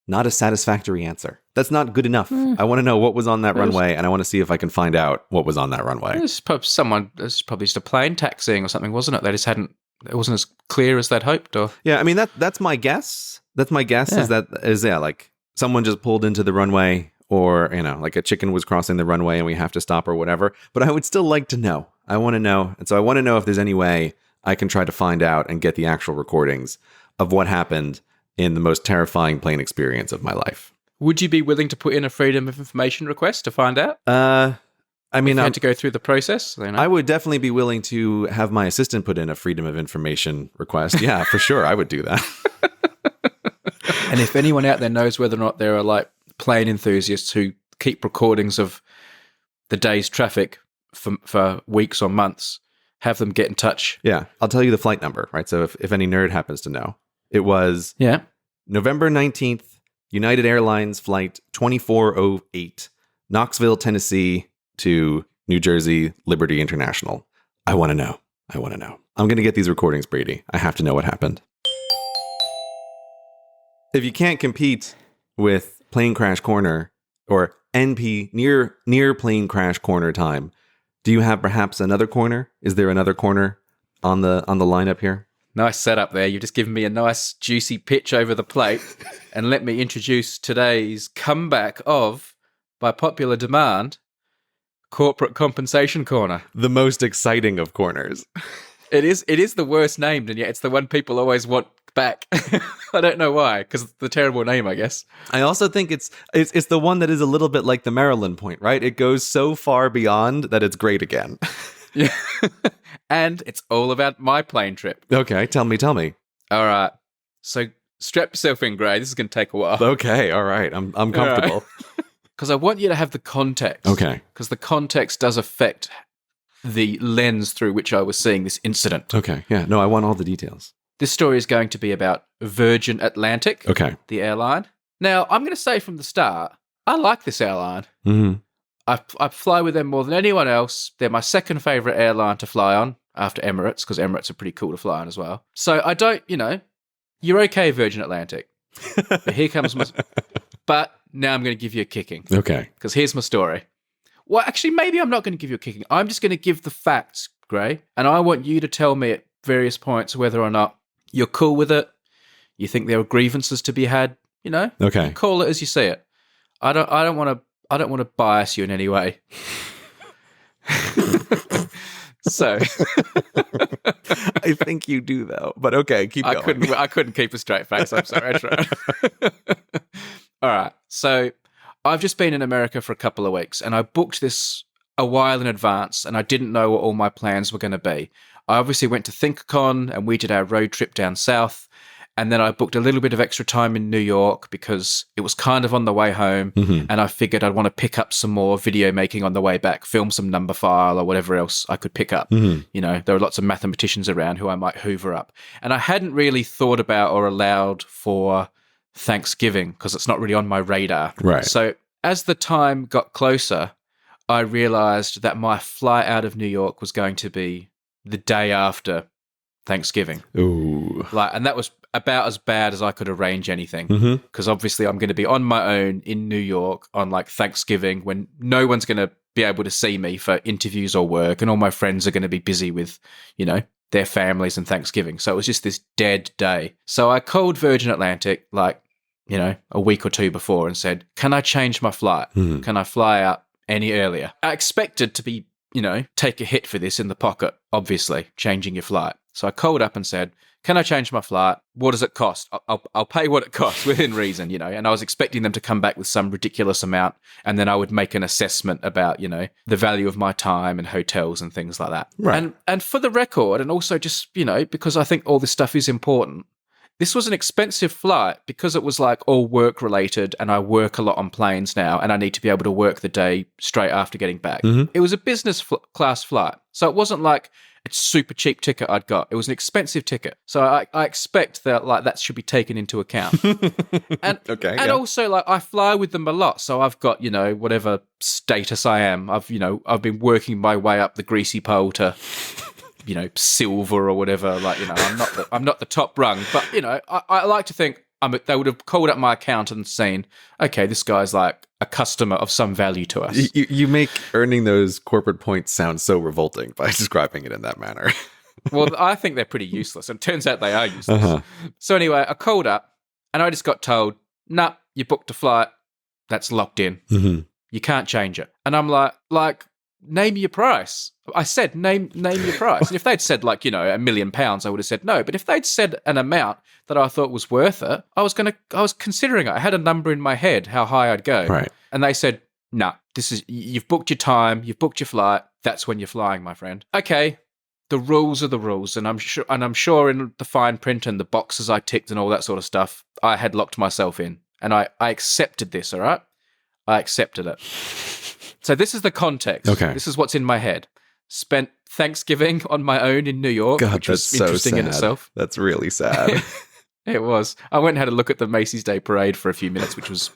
not a satisfactory answer. That's not good enough. I want to know what was on that runway, and I want to see if I can find out what was on that runway. It's probably just a plane taxiing or something, wasn't it? They just hadn't. It wasn't as clear as they'd hoped. Or yeah, I mean that's my guess. That's my guess. Yeah. Like someone just pulled into the runway, or like a chicken was crossing the runway and we have to stop or whatever. But I would still like to know. I want to know, and so I want to know if there's any way I can try to find out and get the actual recordings of what happened in the most terrifying plane experience of my life. Would you be willing to put in a freedom of information request to find out? I mean, I had to go through the process. I would definitely be willing to have my assistant put in a freedom of information request. Yeah, for sure, I would do that. And if anyone out there knows whether or not there are like plane enthusiasts who keep recordings of the day's traffic for weeks or months, have them get in touch. Yeah, I'll tell you the flight number, right? So if any nerd happens to know, it was November 19th, United Airlines flight 2408, Knoxville, Tennessee to New Jersey, Liberty International. I want to know. I'm going to get these recordings, Brady. I have to know what happened. If you can't compete with Plane Crash Corner or NP near Plane Crash Corner time, do you have perhaps another corner? Is there another corner on the lineup here? Nice setup there. You've just given me a nice juicy pitch over the plate. And let me introduce today's comeback of, by popular demand, Corporate Compensation Corner. The most exciting of corners. It is the worst named, and yet it's the one people always want back. I don't know why, because it's the terrible name, I guess. I also think it's the one that is a little bit like the Maryland point, right? It goes so far beyond that it's great again. Yeah. And it's all about my plane trip. Okay, tell me. All right. So strap yourself in, Gray. This is going to take a while. Okay, all right. I'm comfortable. Because I want you to have the context. Okay. Because the context does affect the lens through which I was seeing this incident. Okay. Yeah. No, I want all the details. This story is going to be about Virgin Atlantic, Okay. the airline. Now, I'm going to say from the start, I like this airline. Mm-hmm. I fly with them more than anyone else. They're my second favourite airline to fly on after Emirates, because Emirates are pretty cool to fly on as well. So I don't, you're okay, Virgin Atlantic. But here comes my... But now I'm going to give you a kicking. Okay. Because here's my story. Well, actually, maybe I'm not going to give you a kicking. I'm just going to give the facts, Gray. And I want you to tell me at various points whether or not you're cool with it, you think there are grievances to be had, Okay. Call it as you see it. I don't want to bias you in any way. So I think you do though. But okay, keep going. I couldn't keep a straight face. I'm sorry. I tried. All right. So I've just been in America for a couple of weeks, and I booked this a while in advance, and I didn't know what all my plans were going to be. I obviously went to ThinkCon, and we did our road trip down south. And then I booked a little bit of extra time in New York because it was kind of on the way home. Mm-hmm. And I figured I'd want to pick up some more video making on the way back, film some number file or whatever else I could pick up. Mm-hmm. There are lots of mathematicians around who I might hoover up. And I hadn't really thought about or allowed for Thanksgiving because it's not really on my radar. Right. So as the time got closer, I realized that my flight out of New York was going to be the day after Thanksgiving. Ooh. And that was about as bad as I could arrange anything. Because obviously I'm going to be on my own in New York on Thanksgiving when no one's going to be able to see me for interviews or work, and all my friends are going to be busy with, their families and Thanksgiving. So it was just this dead day. So I called Virgin Atlantic a week or two before and said, can I change my flight? Can I fly out any earlier? I expected to be, take a hit for this in the pocket, obviously, changing your flight. So I called up and said, can I change my flight? What does it cost? I'll pay what it costs within reason, And I was expecting them to come back with some ridiculous amount, and then I would make an assessment about, the value of my time and hotels and things like that. Right. And for the record, and also just, because I think all this stuff is important, this was an expensive flight because it was all work related, and I work a lot on planes now, and I need to be able to work the day straight after getting back. Mm-hmm. It was a business class flight. So it wasn't like a super cheap ticket I'd got. It was an expensive ticket. So I expect that that should be taken into account. And also I fly with them a lot. So I've got, whatever status I am. I've been working my way up the greasy pole to silver or whatever. I'm not the top rung, but I like to think they would have called up my account and seen, okay, this guy's a customer of some value to us. You make earning those corporate points sound so revolting by describing it in that manner. Well, I think they're pretty useless, and it turns out they are useless. Uh-huh. So anyway, I called up, and I just got told, nah, you booked a flight, that's locked in. Mm-hmm. You can't change it. And I'm like, name your price. I said, name your price. And if they'd said £1 million, I would have said no. But if they'd said an amount that I thought was worth it, I was considering it. I had a number in my head, how high I'd go. Right. And they said, no, you've booked your time, you've booked your flight. That's when you're flying, my friend. Okay. The rules are the rules. And I'm sure in the fine print and the boxes I ticked and all that sort of stuff, I had locked myself in. And I accepted this, all right? I accepted it. So this is the context. Okay. This is what's in my head. Spent Thanksgiving on my own in New York, God, which was that's interesting so in sad. itself. That's really sad. It was. I went and had a look at the Macy's Day Parade for a few minutes, which was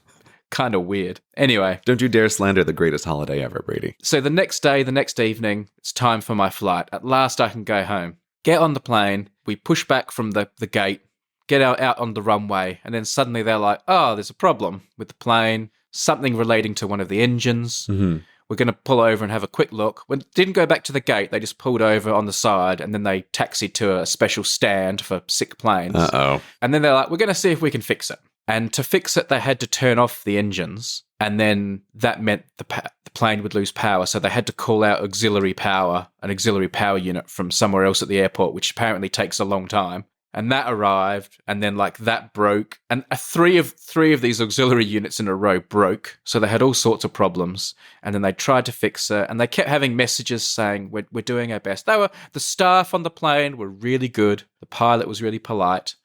kind of weird. Anyway. Don't you dare slander the greatest holiday ever, Brady. So the next evening, it's time for my flight. At last I can go home. Get on the plane. We push back from the gate, get out on the runway, and then suddenly they're like, oh, there's a problem with the plane, something relating to one of the engines. Mm-hmm. We're going to pull over and have a quick look. When it didn't go back to the gate, they just pulled over on the side, and then they taxied to a special stand for sick planes. Uh-oh. And then they're like, we're going to see if we can fix it. And to fix it, they had to turn off the engines, and then that meant the plane would lose power. So they had to call out an auxiliary power unit from somewhere else at the airport, which apparently takes a long time. And that arrived, and then that broke, and three of these auxiliary units in a row broke. So they had all sorts of problems, and then they tried to fix it, and they kept having messages saying we're doing our best. The staff on the plane were really good. The pilot was really polite,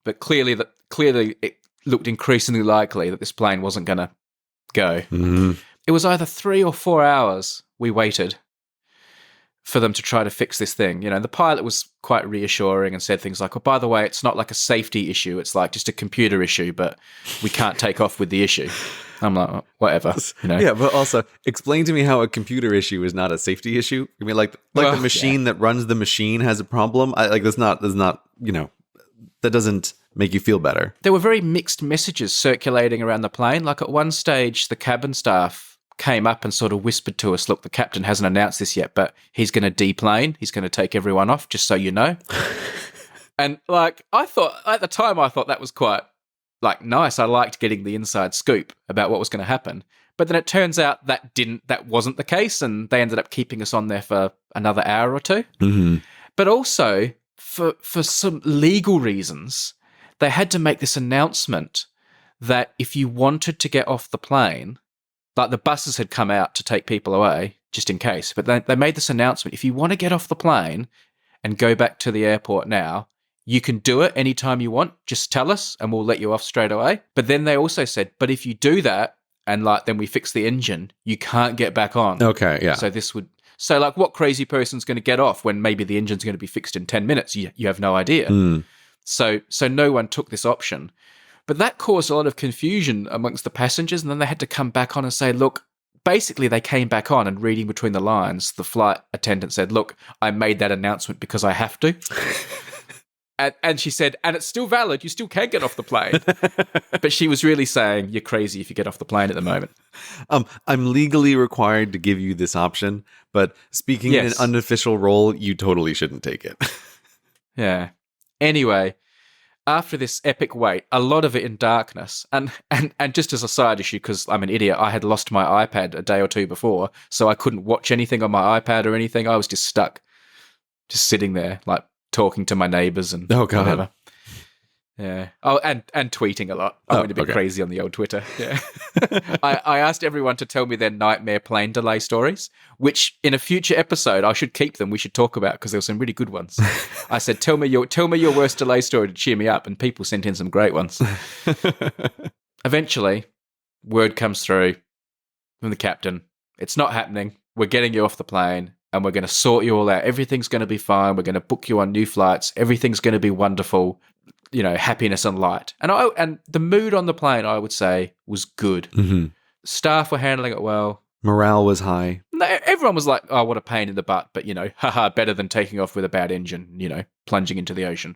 but clearly it looked increasingly likely that this plane wasn't going to go. Mm-hmm. It was either 3 or 4 hours we waited for them to try to fix this thing. You know, the pilot was quite reassuring and said things like, "Oh, by the way, it's not like a safety issue. It's like just a computer issue, but we can't take off with the issue." I'm like, oh, whatever. You know? Yeah, but also explain to me how a computer issue is not a safety issue. I mean, the machine that runs the machine has a problem. That's not, you know, that doesn't make you feel better. There were very mixed messages circulating around the plane. Like at one stage, the cabin staff came up and sort of whispered to us, "Look, the captain hasn't announced this yet, but he's going to deplane. He's going to take everyone off, just so you know." And like, I thought at the time, I thought that was quite like nice. I liked getting the inside scoop about what was going to happen. But then it turns out that wasn't the case, and they ended up keeping us on there for another hour or two. Mm-hmm. But also for some legal reasons, they had to make this announcement that if you wanted to get off the plane, like the buses had come out to take people away just in case, but they made this announcement: if you want to get off the plane and go back to the airport now, you can do it anytime you want. Just tell us and we'll let you off straight away. But then they also said, but if you do that and like then we fix the engine, you can't get back on. Okay, yeah. So like what crazy person's going to get off when maybe the engine's going to be fixed in 10 minutes? You have no idea. Mm. So no one took this option. But that caused a lot of confusion amongst the passengers, and then they had to come back on and say, look, basically they came back on, and reading between the lines, the flight attendant said, "Look, I made that announcement because I have to." And she said, "And it's still valid. You still can get off the plane." But she was really saying, "You're crazy if you get off the plane at the moment." I'm legally required to give you this option, but speaking in an unofficial role, you totally shouldn't take it. Yeah. Anyway, after this epic wait, a lot of it in darkness, and just as a side issue, because I'm an idiot, I had lost my iPad a day or two before, so I couldn't watch anything on my iPad or anything. I was just stuck, just sitting there, like talking to my neighbors and whatever. Yeah. Oh, and tweeting a lot. I went a bit crazy on the old Twitter. Yeah. I asked everyone to tell me their nightmare plane delay stories, which in a future episode I should keep them. We should talk about because there were some really good ones. I said, tell me your worst delay story to cheer me up, and people sent in some great ones. Eventually, word comes through from the captain. It's not happening. We're getting you off the plane, and we're going to sort you all out. Everything's going to be fine. We're going to book you on new flights. Everything's going to be wonderful. You know, happiness and light. And the mood on the plane, I would say, was good. Mm-hmm. Staff were handling it well. Morale was high. Everyone was like, "Oh, what a pain in the butt," but, you know, haha, better than taking off with a bad engine, you know, plunging into the ocean.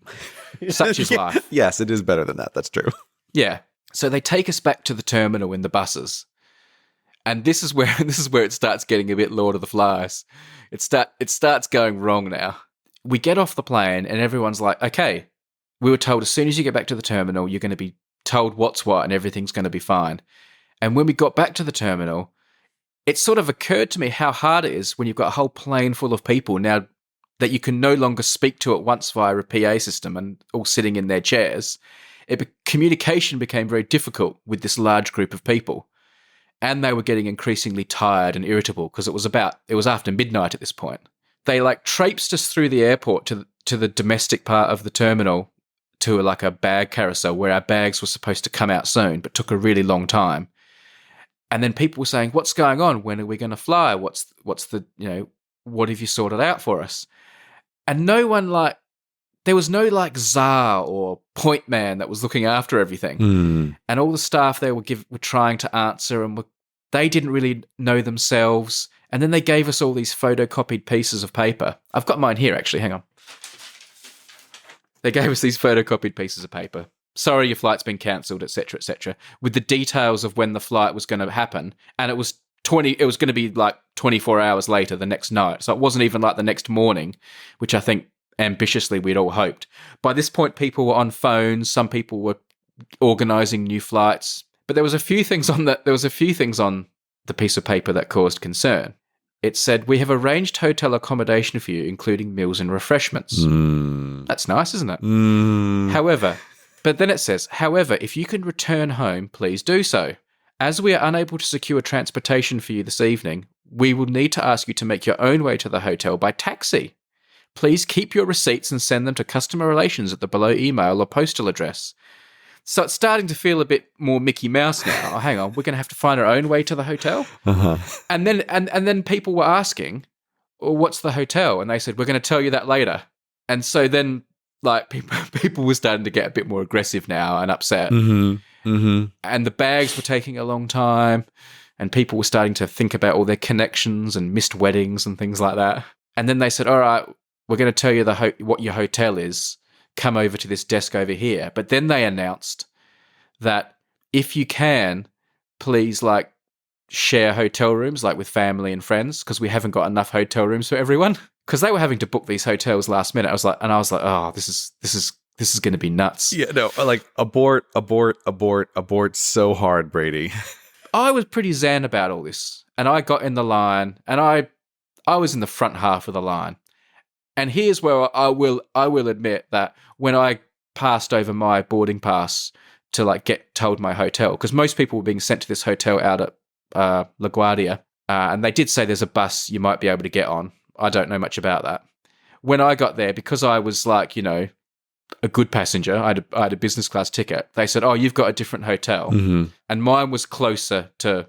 Such is life. Yes, it is better than that. That's true. Yeah. So they take us back to the terminal in the buses. And this is where it starts getting a bit Lord of the Flies. It starts going wrong now. We get off the plane and everyone's like, "Okay, we were told as soon as you get back to the terminal, you're going to be told what's what and everything's going to be fine." And when we got back to the terminal, it sort of occurred to me how hard it is when you've got a whole plane full of people now that you can no longer speak to at once via a PA system and all sitting in their chairs. Communication became very difficult with this large group of people. And they were getting increasingly tired and irritable because it was after midnight at this point. They like traipsed us through the airport to the domestic part of the terminal, to like a bag carousel where our bags were supposed to come out soon, but took a really long time. And then people were saying, "What's going on? When are we going to fly? What's the, you know, what have you sorted out for us?" And there was no like czar or point man that was looking after everything. Mm. And all the staff there were trying to answer, and they didn't really know themselves. And then they gave us all these photocopied pieces of paper. I've got mine here, actually. Hang on. They gave us these photocopied pieces of paper. "Sorry, your flight's been cancelled, etc., with the details of when the flight was going to happen. And it was going to be like 24 hours later, the next night. So it wasn't even like the next morning, which I think ambitiously we'd all hoped. By this point, people were on phones. Some people were organising new flights. But there was a few things on the piece of paper that caused concern. It said, "We have arranged hotel accommodation for you, including meals and refreshments." Mm. That's nice, isn't it? Mm. But then it says, "However, if you can return home, please do so. As we are unable to secure transportation for you this evening, we will need to ask you to make your own way to the hotel by taxi. Please keep your receipts and send them to customer relations at the below email or postal address." So it's starting to feel a bit more Mickey Mouse now. Oh, hang on, we're going to have to find our own way to the hotel? Uh-huh. And then people were asking, well, what's the hotel? And they said, we're going to tell you that later. And so then, like, people were starting to get a bit more aggressive now and upset. Mm-hmm. Mm-hmm. And the bags were taking a long time, and people were starting to think about all their connections and missed weddings and things like that. And then they said, all right, we're going to tell you what your hotel is. Come over to this desk over here. But then they announced that if you can, please, like, share hotel rooms, like with family and friends, because we haven't got enough hotel rooms for everyone. Because they were having to book these hotels last minute. I was like, oh, this is going to be nuts. Yeah, no, like abort so hard, Brady. I was pretty zen about all this, and I got in the line, and I was in the front half of the line. And here's where I will admit that when I passed over my boarding pass to like get told my hotel, because most people were being sent to this hotel out at LaGuardia, and they did say there's a bus you might be able to get on. I don't know much about that. When I got there, because I was like, you know, a good passenger, I had a business class ticket. They said, oh, you've got a different hotel. Mm-hmm. And mine was closer to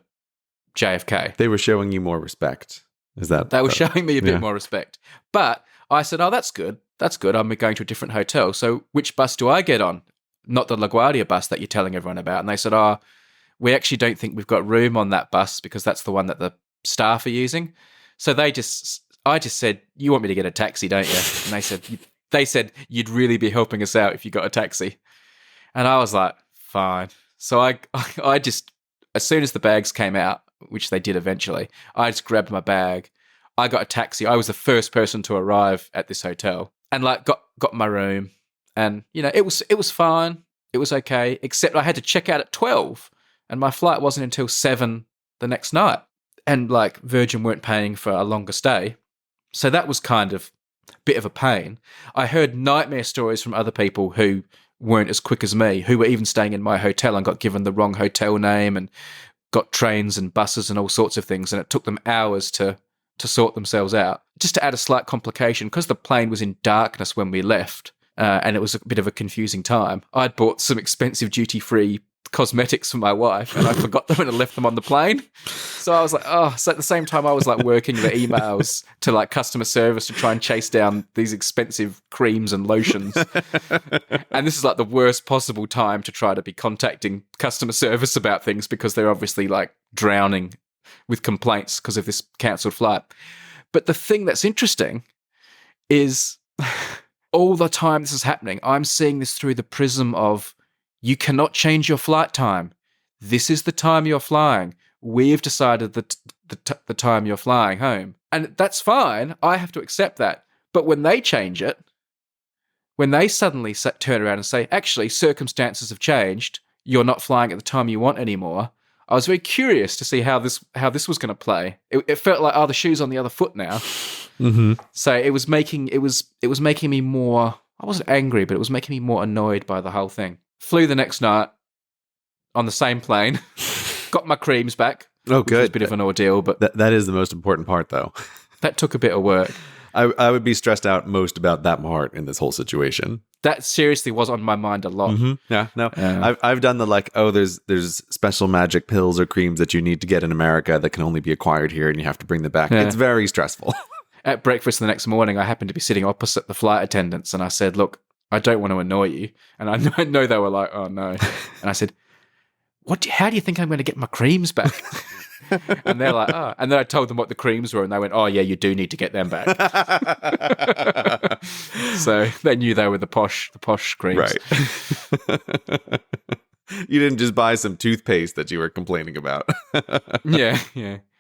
JFK. They were showing you more respect. Is that? They were showing me a bit more respect. But I said, oh, that's good. That's good. I'm going to a different hotel. So which bus do I get on? Not the LaGuardia bus that you're telling everyone about. And they said, oh, we actually don't think we've got room on that bus because that's the one that the staff are using. So I just said, you want me to get a taxi, don't you? And they said, you'd really be helping us out if you got a taxi. And I was like, fine. So I just, as soon as the bags came out, which they did eventually, I just grabbed my bag. I got a taxi. I was the first person to arrive at this hotel and like got my room. And, you know, it was fine. It was okay, except I had to check out at 12 and my flight wasn't until 7 the next night. And like Virgin weren't paying for a longer stay. So that was kind of a bit of a pain. I heard nightmare stories from other people who weren't as quick as me, who were even staying in my hotel and got given the wrong hotel name and got trains and buses and all sorts of things. And it took them hours to sort themselves out. Just to add a slight complication, because the plane was in darkness when we left, and it was a bit of a confusing time, I'd bought some expensive duty-free cosmetics for my wife and I forgot them and I left them on the plane. So I was like, oh, so at the same time I was like working the emails to like customer service to try and chase down these expensive creams and lotions. And this is like the worst possible time to try to be contacting customer service about things because they're obviously like drowning with complaints because of this cancelled flight. But the thing that's interesting is all the time this is happening, I'm seeing this through the prism of you cannot change your flight time. This is the time you're flying. We've decided the time you're flying home. And that's fine. I have to accept that. But when they change it, when they suddenly turn around and say, actually, circumstances have changed, you're not flying at the time you want anymore, I was very curious to see how this was going to play. It felt like, the shoe's on the other foot now. Mm-hmm. So it was making me more, I wasn't angry, but it was making me more annoyed by the whole thing. Flew the next night on the same plane, got my creams back. Oh, good. Which was a bit of an ordeal, but that is the most important part, though. That took a bit of work. I would be stressed out most about that part in this whole situation. That seriously was on my mind a lot. Mm-hmm. Yeah, no, I've done the like, there's special magic pills or creams that you need to get in America that can only be acquired here, and you have to bring them back. Yeah. It's very stressful. At breakfast the next morning, I happened to be sitting opposite the flight attendants, and I said, "Look, I don't want to annoy you." And I know they were like, "Oh no," and I said, how do you think I'm going to get my creams back? And they're like, oh. And then I told them what the creams were, and they went, oh, yeah, you do need to get them back. So they knew they were the posh creams. Right. You didn't just buy some toothpaste that you were complaining about. Yeah.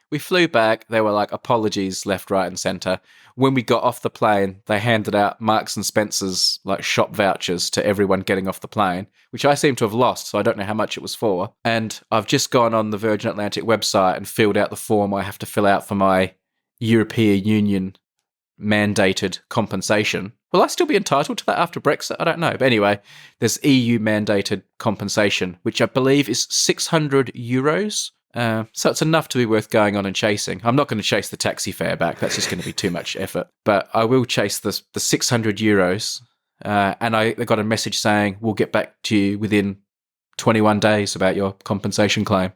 We flew back. There were like apologies left, right, and center. When we got off the plane, they handed out Marks and Spencer's like shop vouchers to everyone getting off the plane, which I seem to have lost, so I don't know how much it was for. And I've just gone on the Virgin Atlantic website and filled out the form I have to fill out for my European Union mandated compensation. Will I still be entitled to that after Brexit? I don't know. But anyway, there's EU mandated compensation, which I believe is €600. So it's enough to be worth going on and chasing. I'm not going to chase the taxi fare back. That's just going to be too much effort. But I will chase the €600. And I got a message saying, we'll get back to you within 21 days about your compensation claim.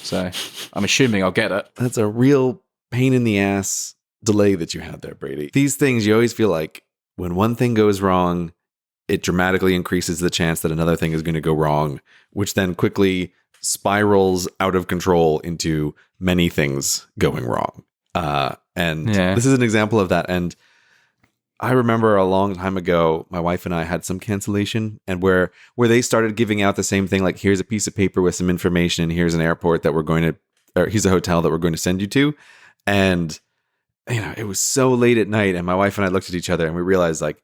So I'm assuming I'll get it. That's a real pain in the ass delay that you had there, Brady. These things, you always feel like when one thing goes wrong, it dramatically increases the chance that another thing is going to go wrong, which then quickly spirals out of control into many things going wrong. This is an example of that. And I remember a long time ago, my wife and I had some cancellation, and where they started giving out the same thing, like here's a piece of paper with some information, and here's an airport that here's a hotel that we're going to send you to. And, it was so late at night, and my wife and I looked at each other and we realized, like,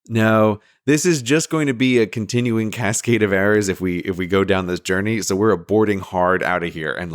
no, this is just going to be a continuing cascade of errors if we go down this journey. So we're aborting hard out of here. And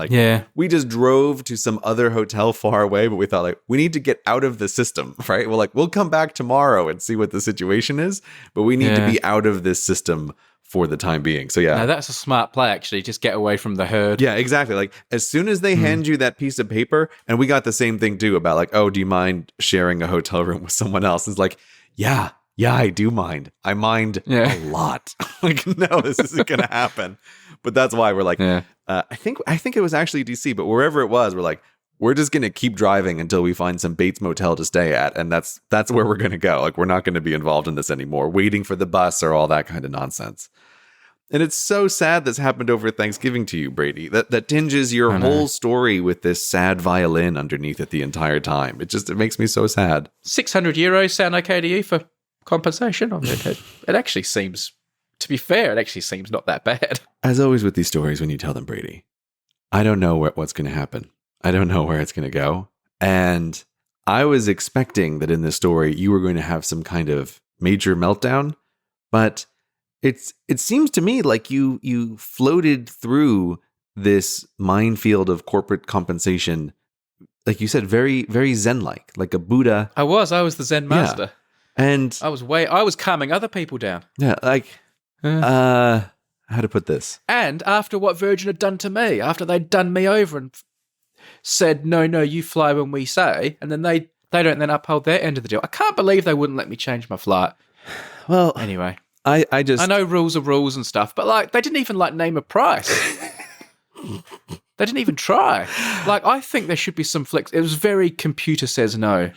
we just drove to some other hotel far away, but we thought, like, we need to get out of the system, right? We're like, we'll come back tomorrow and see what the situation is, but we need to be out of this system for the time being. So no, that's a smart play, actually. Just get away from the herd. Yeah, exactly. Like, as soon as they hand you that piece of paper, and we got the same thing too about, like, oh, do you mind sharing a hotel room with someone else? It's like, yeah, I do mind. I mind a lot. Like, no, this isn't going to happen. But that's why we're like, I think it was actually DC, but wherever it was, we're like, we're just going to keep driving until we find some Bates Motel to stay at. And that's where we're going to go. Like, we're not going to be involved in this anymore, waiting for the bus or all that kind of nonsense. And it's so sad this happened over Thanksgiving to you, Brady. That tinges your whole story with this sad violin underneath it the entire time. It makes me so sad. €600 sound okay to you for compensation? I mean, it actually seems, to be fair, not that bad. As always with these stories, when you tell them, Brady, I don't know what's going to happen. I don't know where it's going to go. And I was expecting that in this story, you were going to have some kind of major meltdown, but it seems to me like you floated through this minefield of corporate compensation, like you said, very, very Zen-like, like a Buddha. I was the Zen master. Yeah. And I was calming other people down. Yeah, like, how to put this? And after what Virgin had done to me, after they'd done me over and said, no, you fly when we say, and then they don't then uphold their end of the deal. I can't believe they wouldn't let me change my flight. Well, anyway, I know rules are rules and stuff, but like they didn't even like name a price. They didn't even try. Like, I think there should be some flex. It was very computer says no.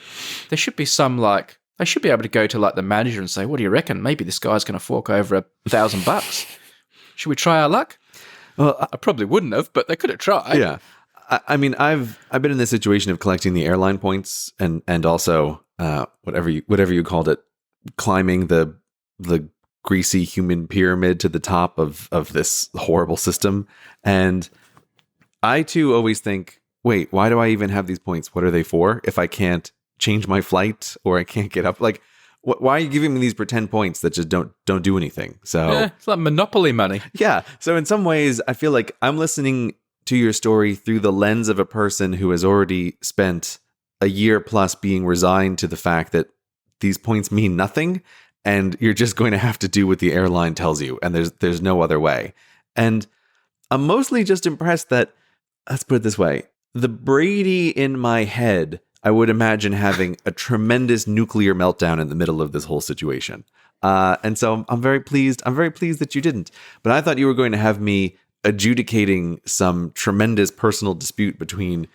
There should be some, like, they should be able to go to like the manager and say, what do you reckon? Maybe this guy's going to fork over $1,000. Should we try our luck? Well, I probably wouldn't have, but they could have tried. Yeah. I mean, I've been in this situation of collecting the airline points and also whatever you called it, climbing the greasy human pyramid to the top of this horrible system. And I too always think, wait, why do I even have these points? What are they for? If I can't change my flight or I can't get up, like, why are you giving me these pretend points that just don't do anything? So it's like Monopoly money. Yeah. So in some ways, I feel like I'm listening to your story through the lens of a person who has already spent a year plus being resigned to the fact that these points mean nothing, and you're just going to have to do what the airline tells you, and there's no other way. And I'm mostly just impressed that, let's put it this way, the Brady in my head, I would imagine having a tremendous nuclear meltdown in the middle of this whole situation. And so I'm very pleased. I'm very pleased that you didn't. But I thought you were going to have me adjudicating some tremendous personal dispute between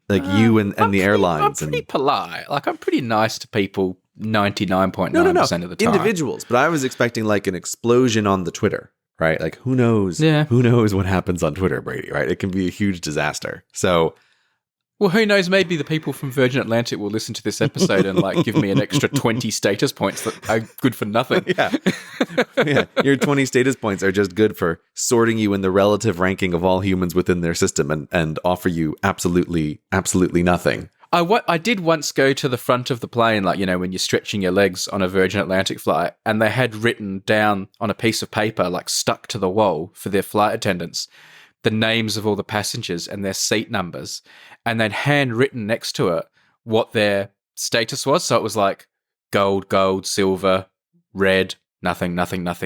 like you and the airlines. I'm pretty polite. Like, I'm pretty nice to people 99.9% of the time. Individuals. But I was expecting like an explosion on the Twitter, right? Like, who knows? Yeah. Who knows what happens on Twitter, Brady, right? It can be a huge disaster. So, well, who knows? Maybe the people from Virgin Atlantic will listen to this episode and like give me an extra 20 status points that are good for nothing. Yeah. Your 20 status points are just good for sorting you in the relative ranking of all humans within their system and offer you absolutely nothing. I did once go to the front of the plane, like, you know, when you're stretching your legs on a Virgin Atlantic flight, and they had written down on a piece of paper, like stuck to the wall for their flight attendants, the names of all the passengers and their seat numbers, and then handwritten next to it what their status was. So it was like gold, silver, red, nothing,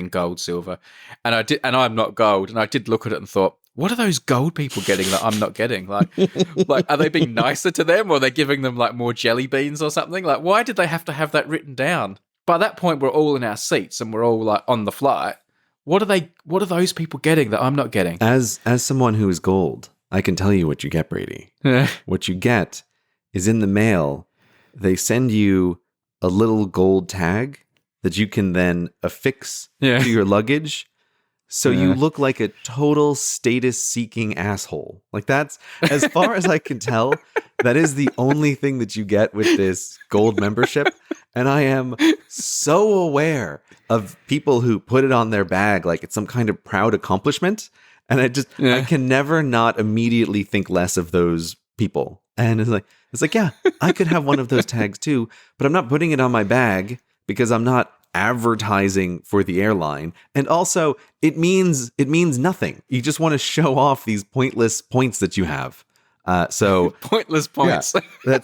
gold, silver. And I'm not gold. And I did look at it and thought, what are those gold people getting that I'm not getting? Like, are they being nicer to them, or are they giving them like more jelly beans or something? Like, why did they have to have that written down? By that point, we're all in our seats and we're all like on the flight. What are those people getting that I'm not getting? As someone who is gold, I can tell you what you get, Brady. What you get is in the mail they send you a little gold tag that you can then affix Yeah. to your luggage. So Yeah. you look like a total status-seeking asshole. Like that's, as far as I can tell, that is the only thing that you get with this gold membership. And I am so aware of people who put it on their bag like it's some kind of proud accomplishment. And I can never not immediately think less of those people. And it's like, yeah, I could have one of those tags too, but I'm not putting it on my bag because I'm not advertising for the airline. And also it means nothing. You just want to show off these pointless points that you have. So pointless points. Yeah,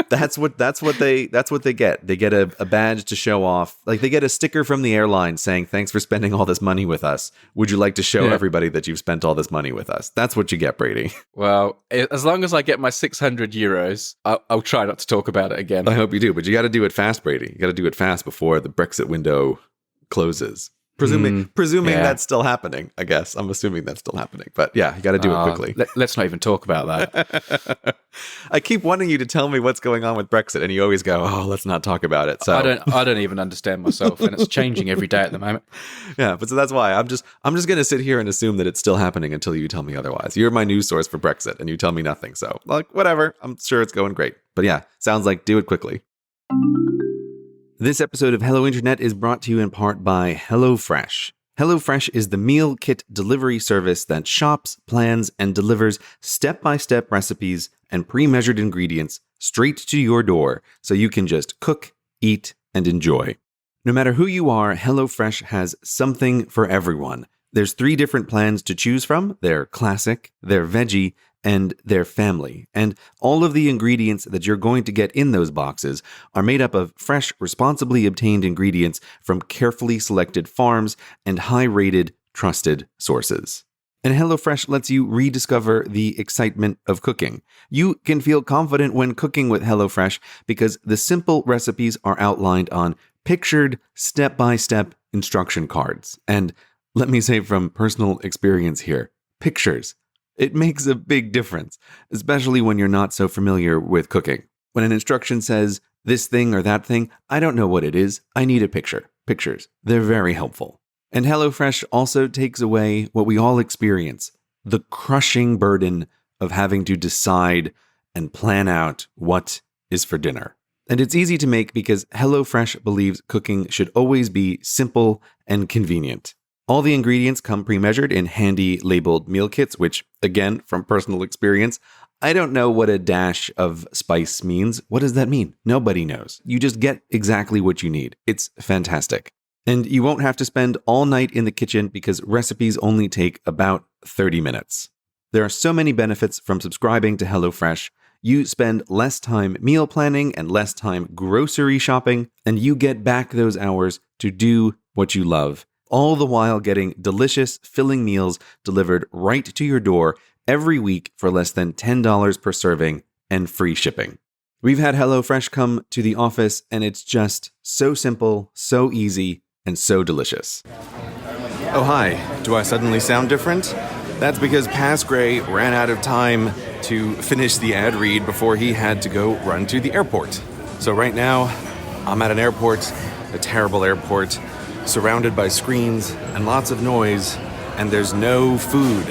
that's what they get. They get a badge to show off. Like they get a sticker from the airline saying, "Thanks for spending all this money with us. Would you like to show everybody that you've spent all this money with us?" That's what you get, Brady. Well, as long as I get my 600 euros, I'll try not to talk about it again. I hope you do, but you got to do it fast, Brady. You got to do it fast before the Brexit window closes. Presuming that's still happening, I guess. I'm assuming that's still happening. But yeah, you got to do it quickly. Let's not even talk about that. I keep wanting you to tell me what's going on with Brexit, and you always go, "Oh, let's not talk about it." So I don't even understand myself, and it's changing every day at the moment. Yeah, but so that's why I'm just going to sit here and assume that it's still happening until you tell me otherwise. You're my news source for Brexit, and you tell me nothing. So, like, whatever. I'm sure it's going great. But yeah, sounds like do it quickly. This episode of Hello Internet is brought to you in part by HelloFresh. HelloFresh is the meal kit delivery service that shops, plans, and delivers step-by-step recipes and pre-measured ingredients straight to your door so you can just cook, eat, and enjoy. No matter who you are, HelloFresh has something for everyone. There's 3 different plans to choose from. They're classic, they're veggie, and their family. And all of the ingredients that you're going to get in those boxes are made up of fresh, responsibly obtained ingredients from carefully selected farms and high-rated, trusted sources. And HelloFresh lets you rediscover the excitement of cooking. You can feel confident when cooking with HelloFresh because the simple recipes are outlined on pictured, step-by-step instruction cards. And let me say from personal experience here, pictures. It makes a big difference, especially when you're not so familiar with cooking. When an instruction says this thing or that thing, I don't know what it is. I need a picture. Pictures. They're very helpful. And HelloFresh also takes away what we all experience, the crushing burden of having to decide and plan out what is for dinner. And it's easy to make because HelloFresh believes cooking should always be simple and convenient. All the ingredients come pre-measured in handy labeled meal kits, which, again, from personal experience, I don't know what a dash of spice means. What does that mean? Nobody knows. You just get exactly what you need. It's fantastic. And you won't have to spend all night in the kitchen because recipes only take about 30 minutes. There are so many benefits from subscribing to HelloFresh. You spend less time meal planning and less time grocery shopping, and you get back those hours to do what you love, all the while getting delicious, filling meals delivered right to your door every week for less than $10 per serving and free shipping. We've had HelloFresh come to the office, and it's just so simple, so easy, and so delicious. Oh, hi. Do I suddenly sound different? That's because Pass Gray ran out of time to finish the ad read before he had to go run to the airport. So right now, I'm at an airport, a terrible airport, surrounded by screens and lots of noise, and there's no food.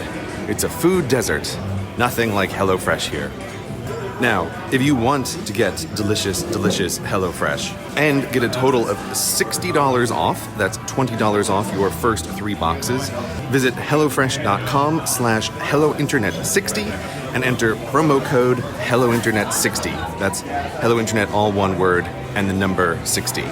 It's a food desert. Nothing like HelloFresh here. Now, if you want to get delicious HelloFresh and get a total of $60 off, that's $20 off your first 3 boxes, visit hellofresh.com/HelloInternet60 and enter promo code HelloInternet60. That's HelloInternet, all one word, and the number 60.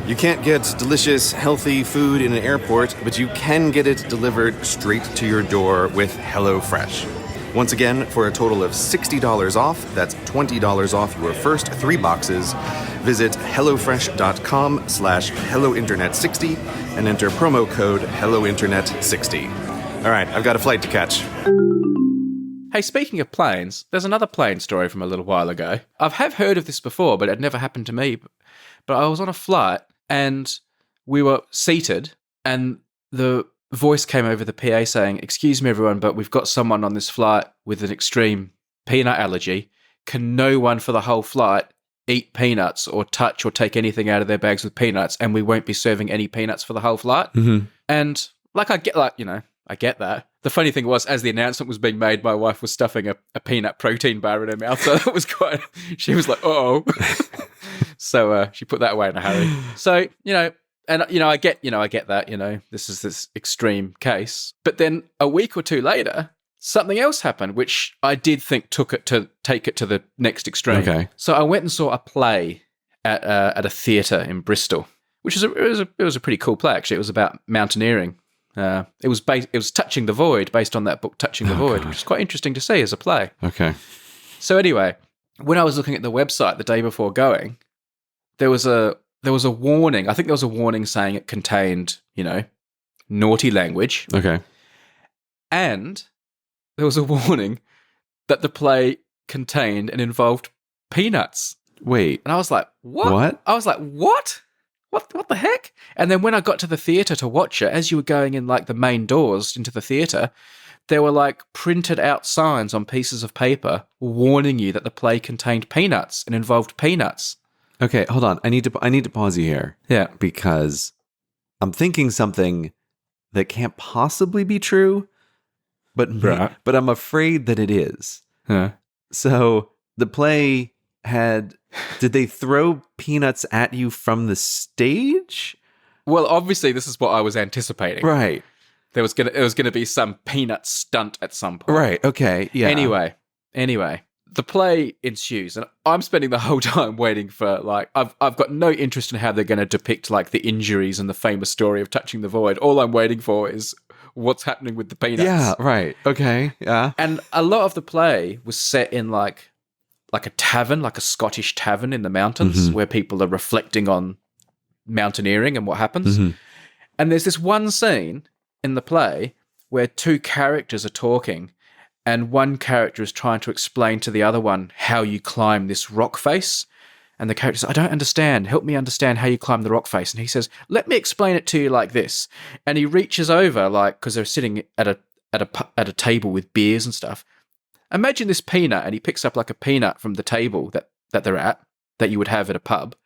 You can't get delicious, healthy food in an airport, but you can get it delivered straight to your door with HelloFresh. Once again, for a total of $60 off, that's $20 off your first 3 boxes, visit hellofresh.com/HelloInternet60 and enter promo code HelloInternet60. All right, I've got a flight to catch. Hey, speaking of planes, there's another plane story from a little while ago. I have heard of this before, but it never happened to me. But I was on a flight, and we were seated, and the voice came over the PA saying, "Excuse me, everyone, but we've got someone on this flight with an extreme peanut allergy. Can no one for the whole flight eat peanuts or touch or take anything out of their bags with peanuts, and we won't be serving any peanuts for the whole flight. Mm-hmm. And I get that. The funny thing was, as the announcement was being made, my wife was stuffing a peanut protein bar in her mouth. So it was she was like, "Uh-oh." So she put that away in a hurry. So, I get that, this is this extreme case. But then a week or two later, something else happened, which I did think take it to the next extreme. Okay. So I went and saw a play at a theatre in Bristol, which it was a pretty cool play, actually. It was about mountaineering. It was Touching the Void, based on that book, Touching the Void, which is quite interesting to see as a play. Okay. So anyway, when I was looking at the website the day before going, there was a warning. I think there was a warning saying it contained, naughty language. Okay. And there was a warning that the play contained and involved peanuts. Wait. And I was like, what? What? I was like, what? What the heck? And then when I got to the theatre to watch it, as you were going in like the main doors into the theatre, there were like printed out signs on pieces of paper warning you that the play contained peanuts and involved peanuts. Okay, hold on. I need to pause you here. Yeah. Because I'm thinking something that can't possibly be true, but I'm afraid that it is. Huh. So the play did they throw peanuts at you from the stage? Well, obviously this is what I was anticipating. Right. There was gonna be some peanut stunt at some point. Right. Okay. Yeah. Anyway, the play ensues, and I'm spending the whole time waiting for I've got no interest in how they're going to depict like the injuries and the famous story of Touching the Void. All I'm waiting for is what's happening with the peanuts. Yeah. Right. Okay. Yeah. And a lot of the play was set in like a tavern, like a Scottish tavern in the mountains, mm-hmm. where people are reflecting on mountaineering and what happens. Mm-hmm. And there's this one scene in the play where two characters are talking, and one character is trying to explain to the other one how you climb this rock face. And the character says, I don't understand. Help me understand how you climb the rock face. And he says, let me explain it to you like this. And he reaches over, because they're sitting at a table with beers and stuff. Imagine this peanut, and he picks up like a peanut from the table that they're at, that you would have at a pub.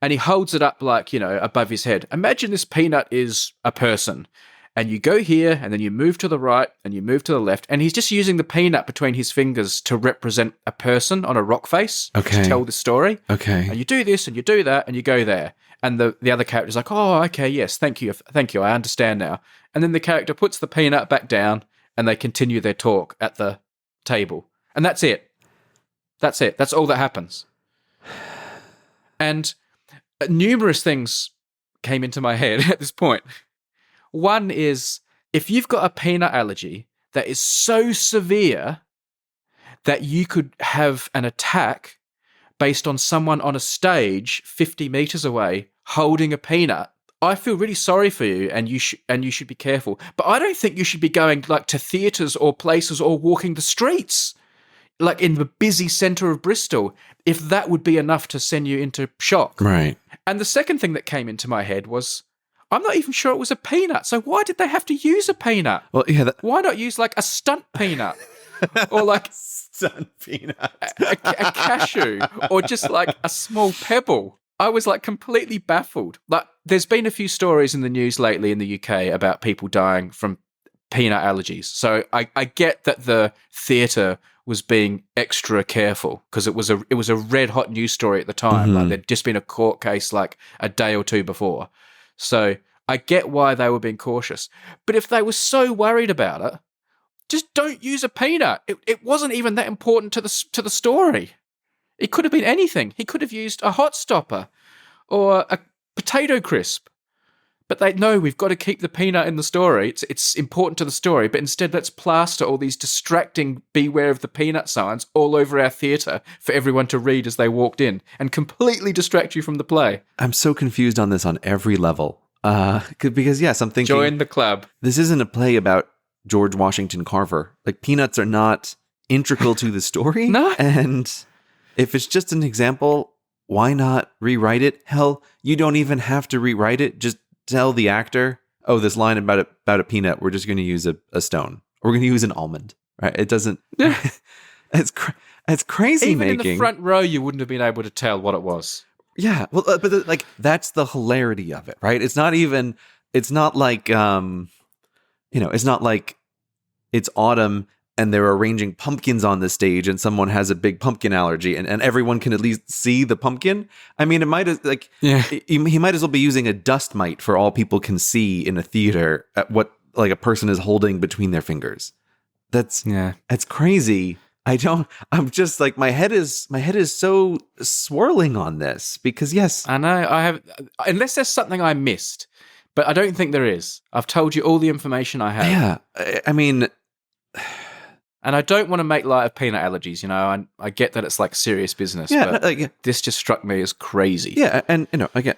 And he holds it up above his head. Imagine this peanut is a person. And you go here, and then you move to the right, and you move to the left, and he's just using the peanut between his fingers to represent a person on a rock face to tell the story. Okay. And you do this, and you do that, and you go there. And the other character's like, oh, okay, yes, thank you, I understand now. And then the character puts the peanut back down, and they continue their talk at the table. And that's it. That's all that happens. And numerous things came into my head at this point. One is, if you've got a peanut allergy that is so severe that you could have an attack based on someone on a stage 50 meters away holding a peanut, I feel really sorry for you, and you should be careful. But I don't think you should be going to theatres or places or walking the streets, in the busy centre of Bristol, if that would be enough to send you into shock. Right. And the second thing that came into my head was, I'm not even sure it was a peanut. So why did they have to use a peanut? Well, yeah. Why not use a stunt peanut? Or Stunt Peanut. a cashew, or just a small pebble? I was completely baffled. There's been a few stories in the news lately in the UK about people dying from peanut allergies. So I get that the theatre was being extra careful, because it was a red hot news story at the time. Mm-hmm. There'd just been a court case a day or two before. So I get why they were being cautious. But if they were so worried about it, just don't use a peanut. It wasn't even that important to the story. It could have been anything. He could have used a hot stopper or a potato crisp. But we've got to keep the peanut in the story. It's important to the story. But instead, let's plaster all these distracting beware of the peanut signs all over our theatre for everyone to read as they walked in, and completely distract you from the play. I'm so confused on this on every level. Because yes, I'm thinking, join the club. This isn't a play about George Washington Carver. Peanuts are not integral to the story. No. And if it's just an example, why not rewrite it? Hell, you don't even have to rewrite it. Just tell the actor, oh, this line about a peanut, we're just going to use a stone. We're going to use an almond, right? It doesn't. Yeah. It's crazy Even making. in the front row, you wouldn't have been able to tell what it was. Yeah, well, like that's the hilarity of it, right? It's not like it's not like it's autumn and they're arranging pumpkins on the stage and someone has a big pumpkin allergy and everyone can at least see the pumpkin. I mean, it might he might as well be using a dust mite for all people can see in a theater at what like a person is holding between their fingers. That's crazy. I'm just like my head is so swirling on this because yes. I know I have, unless there's something I missed, but I don't think there is. I've told you all the information I have. Yeah. I mean, and I don't want to make light of peanut allergies, you know. I get that it's like serious business, but this just struck me as crazy. Yeah, and again,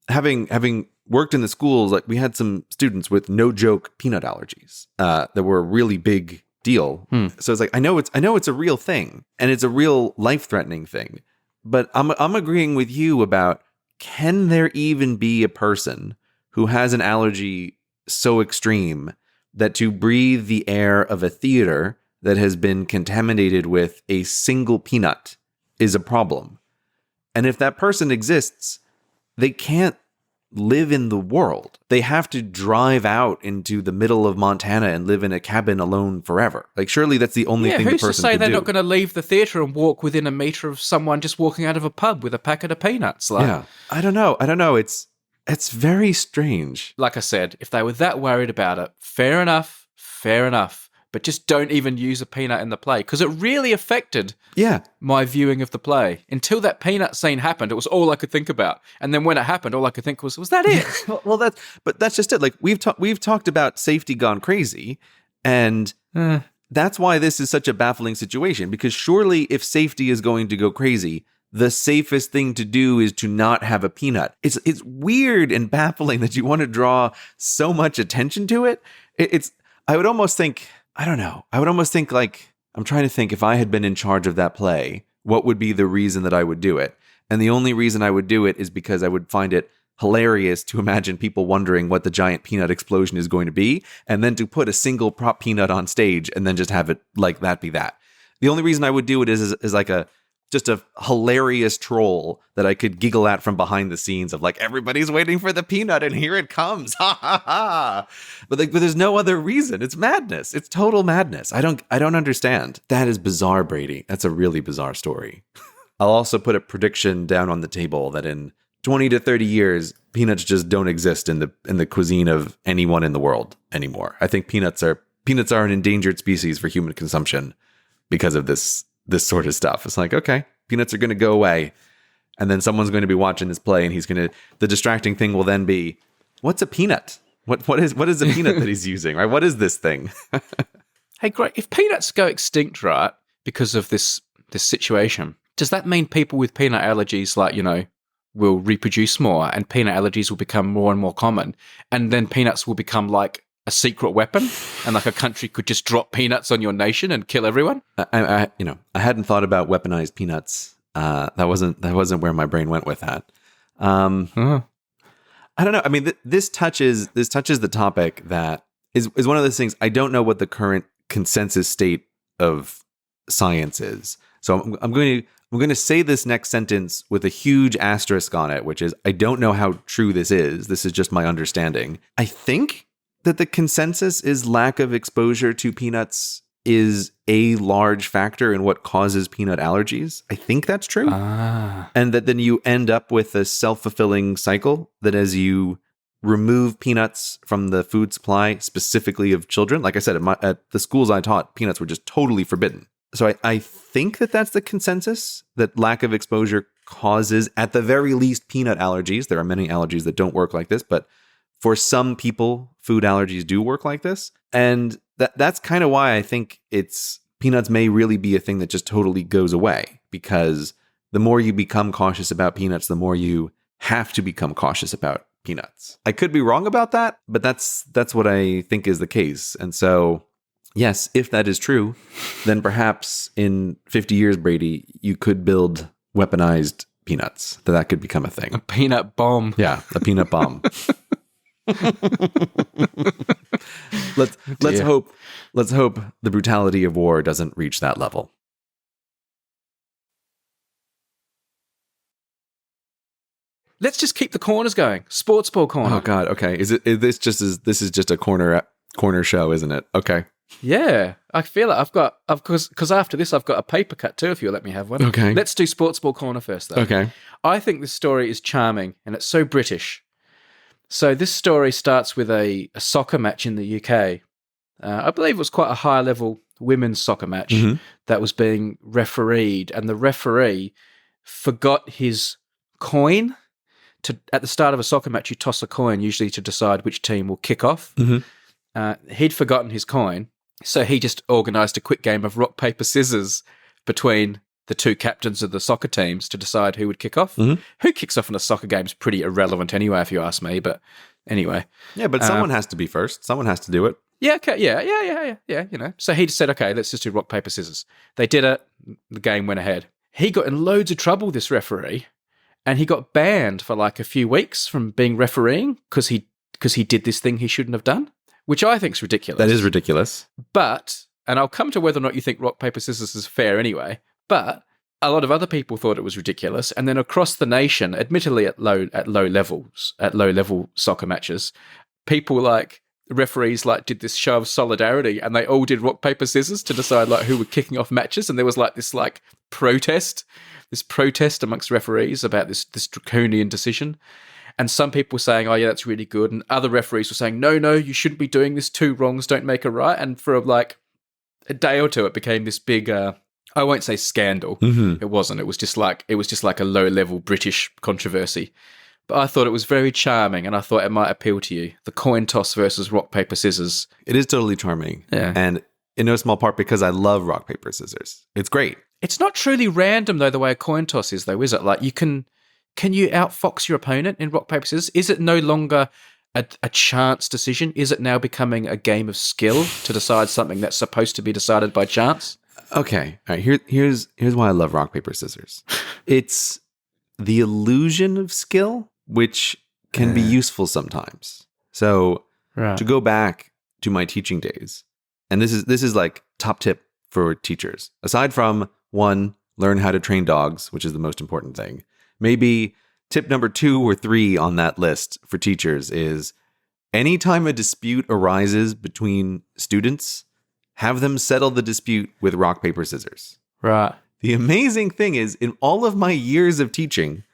having worked in the schools, like we had some students with no joke peanut allergies that were a really big deal. So it's like I know it's a real thing and it's a real life-threatening thing. But I'm agreeing with you about, can there even be a person who has an allergy so extreme that to breathe the air of a theater that has been contaminated with a single peanut is a problem? And if that person exists, they can't live in the world. They have to drive out into the middle of Montana and live in a cabin alone forever. Like, surely that's the only thing the person can do. Who's to say they're not going to leave the theater and walk within a meter of someone just walking out of a pub with a packet of peanuts? Like, yeah, I don't know. It's very strange. Like I said, if they were that worried about it, fair enough. But just don't even use a peanut in the play, because it really affected my viewing of the play. Until that peanut scene happened, it was all I could think about. And then when it happened, all I could think was that it? Well, that's just it. Like we've talked about safety gone crazy, and that's why this is such a baffling situation. Because surely, if safety is going to go crazy, the safest thing to do is to not have a peanut. It's weird and baffling that you want to draw so much attention to it. I would almost think, I don't know. I would almost think like, I'm trying to think if I had been in charge of that play, what would be the reason that I would do it? And the only reason I would do it is because I would find it hilarious to imagine people wondering what the giant peanut explosion is going to be, and then to put a single prop peanut on stage and then just have it like that be that. The only reason I would do it is like just a hilarious troll that I could giggle at from behind the scenes of like, everybody's waiting for the peanut and here it comes. Ha ha ha. But there's no other reason. It's madness. It's total madness. I don't understand. That is bizarre, Brady. That's a really bizarre story. I'll also put a prediction down on the table that in 20 to 30 years, peanuts just don't exist in the cuisine of anyone in the world anymore. I think peanuts are an endangered species for human consumption because of this sort of stuff. It's like, okay, peanuts are going to go away. And then someone's going to be watching this play and the distracting thing will then be, what's a peanut? What is a peanut that he's using, right? What is this thing? Hey, Greg, if peanuts go extinct, right, because of this situation, does that mean people with peanut allergies, like, you know, will reproduce more and peanut allergies will become more and more common? And then peanuts will become like a secret weapon, and like a country could just drop peanuts on your nation and kill everyone? I hadn't thought about weaponized peanuts. That wasn't where my brain went with that. I don't know. I mean, this touches the topic that is one of those things. I don't know what the current consensus state of science is. So I'm going to say this next sentence with a huge asterisk on it, which is, I don't know how true this is. This is just my understanding. I think that the consensus is lack of exposure to peanuts is a large factor in what causes peanut allergies. I think that's true. And that then you end up with a self-fulfilling cycle that as you remove peanuts from the food supply, specifically of children, like I said, at the schools I taught, peanuts were just totally forbidden. So I think that that's the consensus, that lack of exposure causes, at the very least, peanut allergies. There are many allergies that don't work like this, but for some people, food allergies do work like this. And that's kind of why I think peanuts may really be a thing that just totally goes away, because the more you become cautious about peanuts, the more you have to become cautious about peanuts. I could be wrong about that, but that's what I think is the case. And so, yes, if that is true, then perhaps in 50 years, Brady, you could build weaponized peanuts. That could become a thing. A peanut bomb. Yeah, a peanut bomb. Let's hope the brutality of war doesn't reach that level. let's just keep the corners going. Sports ball corner. Oh God. Okay. Is this just a corner show, isn't it? Okay. Yeah, I feel it. Because after this, I've got a paper cut too, if you'll let me have one. Okay. Let's do sports ball corner first, though. Okay. I think this story is charming, and it's so British. So this story starts with a soccer match in the UK. I believe it was quite a high-level women's soccer match that was being refereed, and the referee forgot his coin. At the start of a soccer match, you toss a coin, usually to decide which team will kick off. He'd forgotten his coin, so he just organised a quick game of rock, paper, scissors between the two captains of the soccer teams to decide who would kick off. Who kicks off in a soccer game is pretty irrelevant anyway, if you ask me, but anyway. Yeah, but someone has to be first. Someone has to do it. Yeah, okay, yeah, you know. So he just said, okay, let's just do rock, paper, scissors. They did it, the game went ahead. He got in loads of trouble, this referee, and he got banned for like a few weeks from being refereeing because he did this thing he shouldn't have done, which I think is ridiculous. That is ridiculous. But, and I'll come to whether or not you think rock, paper, scissors is fair anyway, but a lot of other people thought it was ridiculous. And then across the nation, admittedly at low level soccer matches, people like referees like did this show of solidarity, and they all did rock, paper, scissors to decide like who were kicking off matches. And there was like this like protest amongst referees about this draconian decision. And some people were saying, oh, yeah, that's really good. And other referees were saying, no, you shouldn't be doing this. 2 wrongs don't make a right. And for like a day or two, it became this big, I won't say scandal. It wasn't. It was just like a low-level British controversy. But I thought it was very charming, and I thought it might appeal to you. The coin toss versus rock, paper, scissors. It is totally charming. Yeah. And in no small part because I love rock, paper, scissors. It's great. It's not truly random, though, the way a coin toss is, though, is it? Like, can you outfox your opponent in rock, paper, scissors? Is it no longer a chance decision? Is it now becoming a game of skill to decide something that's supposed to be decided by chance? Okay. All right. Here's why I love rock, paper, scissors. It's the illusion of skill, which can be useful sometimes. So to go back to my teaching days, and this is like top tip for teachers. Aside from 1, learn how to train dogs, which is the most important thing. Maybe tip number 2 or 3 on that list for teachers is anytime a dispute arises between students, have them settle the dispute with rock, paper, scissors. Right. The amazing thing is, in all of my years of teaching,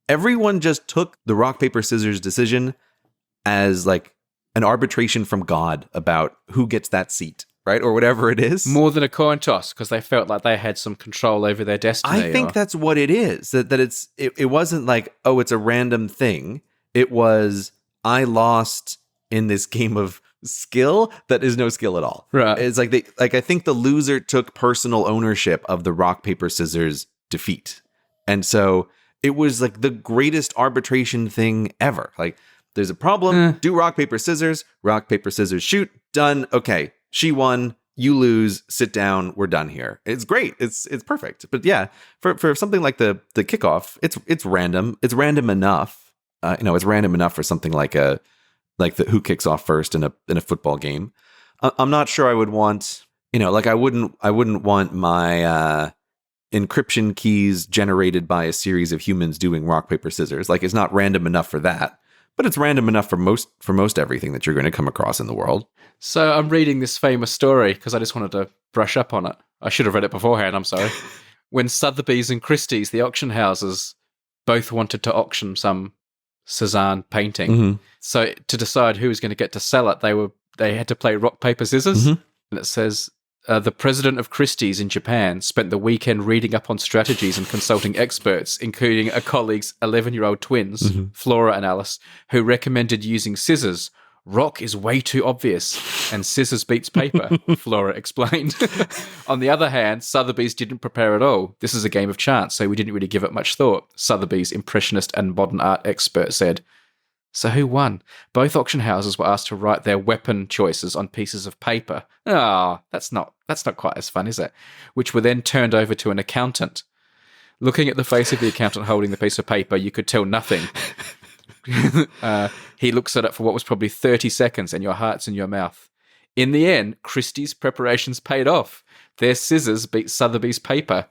everyone just took the rock, paper, scissors decision as like an arbitration from God about who gets that seat, right? Or whatever it is. More than a coin toss, because they felt like they had some control over their destiny. I think that's what it is. That it wasn't like, oh, it's a random thing. It was, I lost in this game of skill that is no skill at all. Right. It's like I think the loser took personal ownership of the rock, paper, scissors defeat. And so it was like the greatest arbitration thing ever. Like, there's a problem, do rock, paper, scissors, shoot, done. Okay, she won, you lose, sit down, we're done here. It's great. It's perfect. But yeah, for something like the kickoff, it's random. It's random enough. It's random enough for something like the who kicks off first in a football game. I'm not sure I would want, I wouldn't want my encryption keys generated by a series of humans doing rock, paper, scissors. Like, it's not random enough for that, but it's random enough for most everything that you're going to come across in the world. So I'm reading this famous story because I just wanted to brush up on it. I should have read it beforehand. I'm sorry. When Sotheby's and Christie's, the auction houses, both wanted to auction some Cézanne painting. So to decide who was going to get to sell it, they had to play rock, paper, scissors. And it says, the president of Christie's in Japan spent the weekend reading up on strategies and consulting experts, including a colleague's 11-year-old twins, Flora and Alice, who recommended using scissors. Rock is way too obvious, and scissors beats paper, Flora explained. On the other hand, Sotheby's didn't prepare at all. This is a game of chance, so we didn't really give it much thought, Sotheby's impressionist and modern art expert said. So who won? Both auction houses were asked to write their weapon choices on pieces of paper. That's not quite as fun, is it? Which were then turned over to an accountant. Looking at the face of the accountant holding the piece of paper, you could tell nothing. He looks at it for what was probably 30 seconds, and your heart's in your mouth. In the end, Christie's preparations paid off. Their scissors beat Sotheby's paper.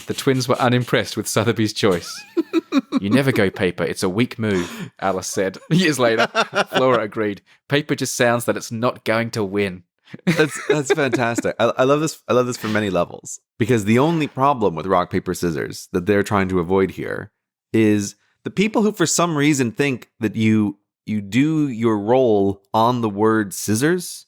The twins were unimpressed with Sotheby's choice. You never go paper. It's a weak move, Alice said. Years later, Flora agreed. Paper just sounds that it's not going to win. That's fantastic. I love this. I love this for many levels, because the only problem with rock, paper, scissors that they're trying to avoid here is the people who, for some reason, think that you do your role on the word scissors.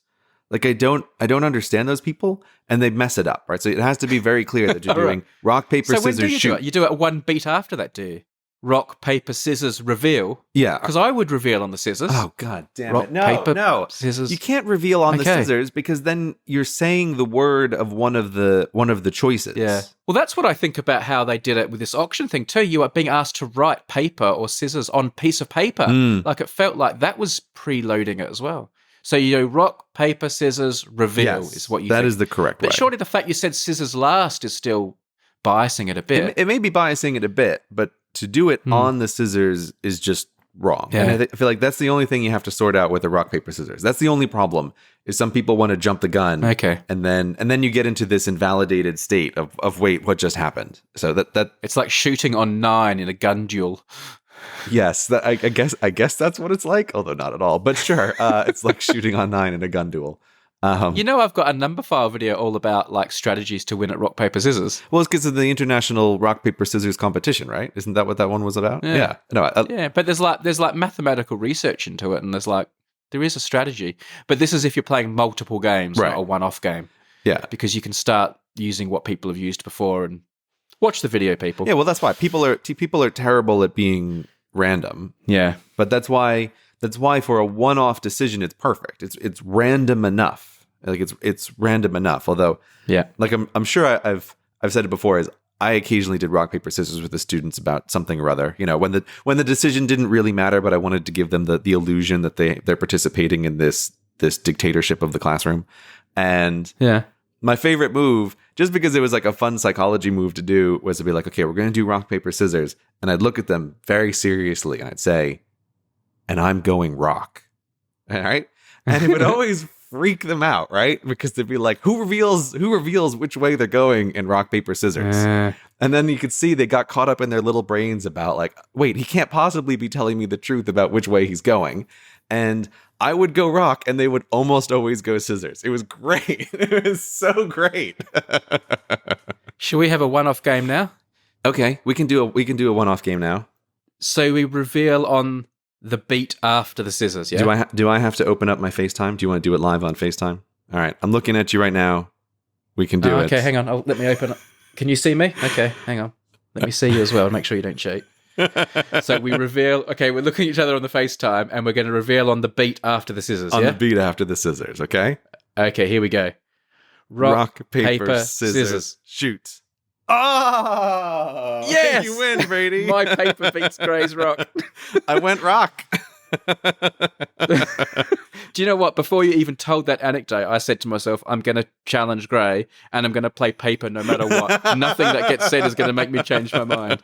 Like, I don't understand those people, and they mess it up, right? So it has to be very clear that you're doing rock, paper, So when scissors, do you shoot. do it? You do it one beat after that, do you? Rock, paper, scissors, reveal. Yeah. Because I would reveal on the scissors. Oh, God damn Rock, it. No, paper, no. scissors. You can't reveal on the Okay. scissors, because then you're saying the word of one of the choices. Yeah. Well, that's what I think about how they did it with this auction thing too. You are being asked to write paper or scissors on piece of paper. Like, it felt like that was preloading it as well. So you know, rock, paper, scissors, reveal Yes, is what you that think. is the correct way. But surely the fact you said scissors last is still biasing it a bit. It may be biasing it a bit, but to do it on the scissors is just wrong. Yeah. And I feel like that's the only thing you have to sort out with the rock, paper, scissors. That's the only problem, is some people want to jump the gun. Okay. And then you get into this invalidated state of wait, what just happened? So that It's like shooting on 9 in a gun duel. yes, I guess that's what it's like, although not at all. But sure, it's like shooting on 9 in a gun duel. You know, I've got a number file video all about like strategies to win at rock, paper, scissors. Well, it's because of the international rock, paper, scissors competition, right? Isn't that what that one was about? Yeah. No, Yeah, but there's like mathematical research into it, and there is a strategy. But this is if you're playing multiple games, Right. not a one-off game, yeah. because you can start using what people have used before and watch the video, people. Yeah, well, that's why people are terrible at being random. Yeah. But that's why for a one-off decision, it's perfect. It's random enough. Like it's random enough. Although, Yeah. like I'm sure I've said it before, is I occasionally did rock, paper, scissors with the students about something or other. You know, when the decision didn't really matter, but I wanted to give them the illusion that they're participating in this dictatorship of the classroom. And Yeah. my favorite move, just because it was like a fun psychology move to do, was to be like, okay, we're going to do rock, paper, scissors. And I'd look at them very seriously and I'd say, and I'm going rock. All right. And it would always freak them out, right? Because they'd be like, who reveals which way they're going in rock, paper, scissors? And then you could see they got caught up in their little brains about like, wait, he can't possibly be telling me the truth about which way he's going. And I would go rock and they would almost always go scissors. It was great. It was so great. Should we have a one-off game now? Okay, we can do a one-off game now. So we reveal on the beat after the scissors, yeah? Do I have to open up my FaceTime? Do you want to do it live on FaceTime? All right, I'm looking at you right now. We can do it. Okay, hang on. Let me open it. Can you see me? Okay, hang on. Let me see you as well. Make sure you don't cheat. So we reveal. Okay, we're looking at each other on the FaceTime, and we're going to reveal on the beat after the scissors. On yeah? the beat after the scissors. Okay. Okay, here we go. Rock, paper, scissors. Shoot. Oh, Yes! you win, Brady. My paper beats Gray's rock. I went rock. Do you know what? Before you even told that anecdote, I said to myself, I'm going to challenge Gray and I'm going to play paper no matter what. Nothing that gets said is going to make me change my mind.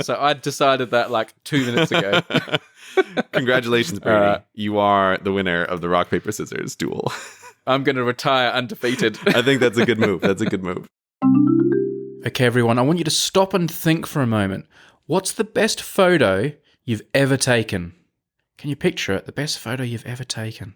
So I decided that like 2 minutes ago. Congratulations, Brady. You are the winner of the rock, paper, scissors duel. I'm going to retire undefeated. I think that's a good move. That's a good move. Okay, everyone, I want you to stop and think for a moment. What's the best photo you've ever taken? Can you picture it? The best photo you've ever taken?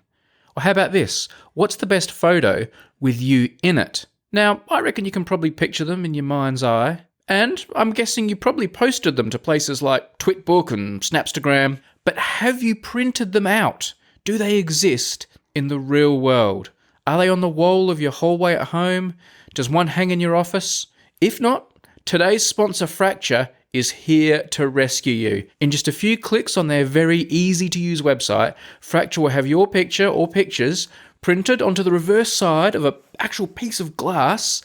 Or how about this? What's the best photo with you in it? Now, I reckon you can probably picture them in your mind's eye. And I'm guessing you probably posted them to places like Twitbook and Snapstagram. But have you printed them out? Do they exist in the real world? Are they on the wall of your hallway at home? Does one hang in your office? If not, today's sponsor Fracture is here to rescue you. In just a few clicks on their very easy-to-use website, Fracture will have your picture or pictures printed onto the reverse side of an actual piece of glass,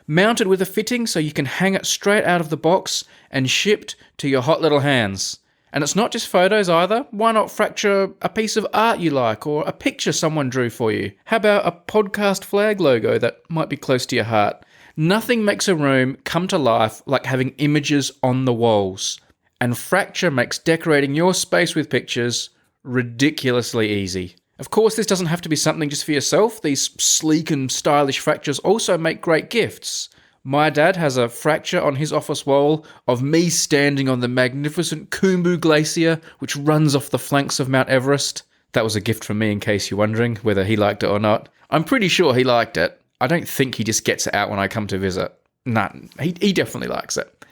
mounted with a fitting so you can hang it straight out of the box and shipped to your hot little hands. And it's not just photos either. Why not fracture a piece of art you like or a picture someone drew for you? How about a podcast flag logo that might be close to your heart? Nothing makes a room come to life like having images on the walls. And Fracture makes decorating your space with pictures ridiculously easy. Of course, this doesn't have to be something just for yourself. These sleek and stylish Fractures also make great gifts. My dad has a fracture on his office wall of me standing on the magnificent Khumbu Glacier, which runs off the flanks of Mount Everest. That was a gift from me, in case you're wondering whether he liked it or not. I'm pretty sure he liked it. I don't think he just gets it out when I come to visit. Nah, he definitely likes it.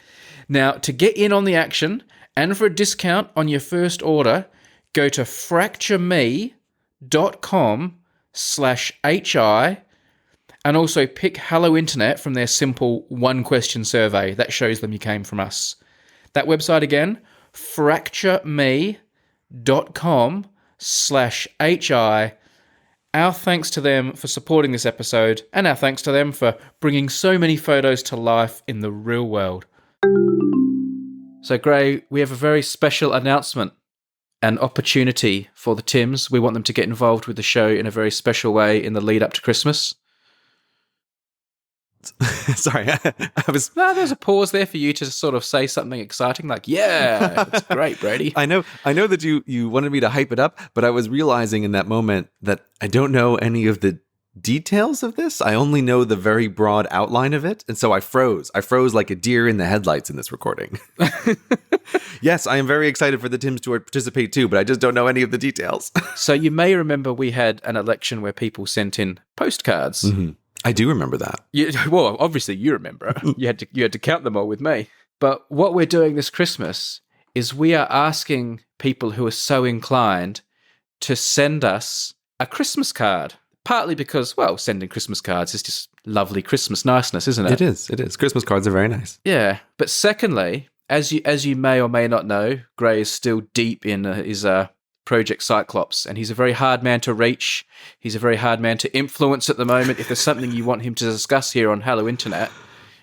Now, to get in on the action and for a discount on your first order, go to fractureme.com/HI and also pick Hello Internet from their simple one-question survey. That shows them you came from us. That website again, fractureme.com/HI. Our thanks to them for supporting this episode, and our thanks to them for bringing so many photos to life in the real world. So, Gray, we have a very special announcement, an opportunity for the Tims. We want them to get involved with the show in a very special way in the lead up to Christmas. Sorry, I was. No, there's a pause there for you to sort of say something exciting, like, yeah, that's great, Brady. I know that you wanted me to hype it up, but I was realizing in that moment that I don't know any of the details of this. I only know the very broad outline of it, and so I froze. I froze like a deer in the headlights in this recording. Yes, I am very excited for the Tims to participate too, but I just don't know any of the details. So you may remember we had an election where people sent in postcards. Mm-hmm. I do remember that. Well, obviously you remember. You had to count them all with me. But what we're doing this Christmas is we are asking people who are so inclined to send us a Christmas card. Partly because, well, sending Christmas cards is just lovely Christmas niceness, isn't it? It is. Christmas cards are very nice. Yeah. But secondly, as you may or may not know, Gray is still deep in his Project Cyclops, and he's a very hard man to reach. He's a very hard man to influence at the moment. If there's something you want him to discuss here on Hello Internet,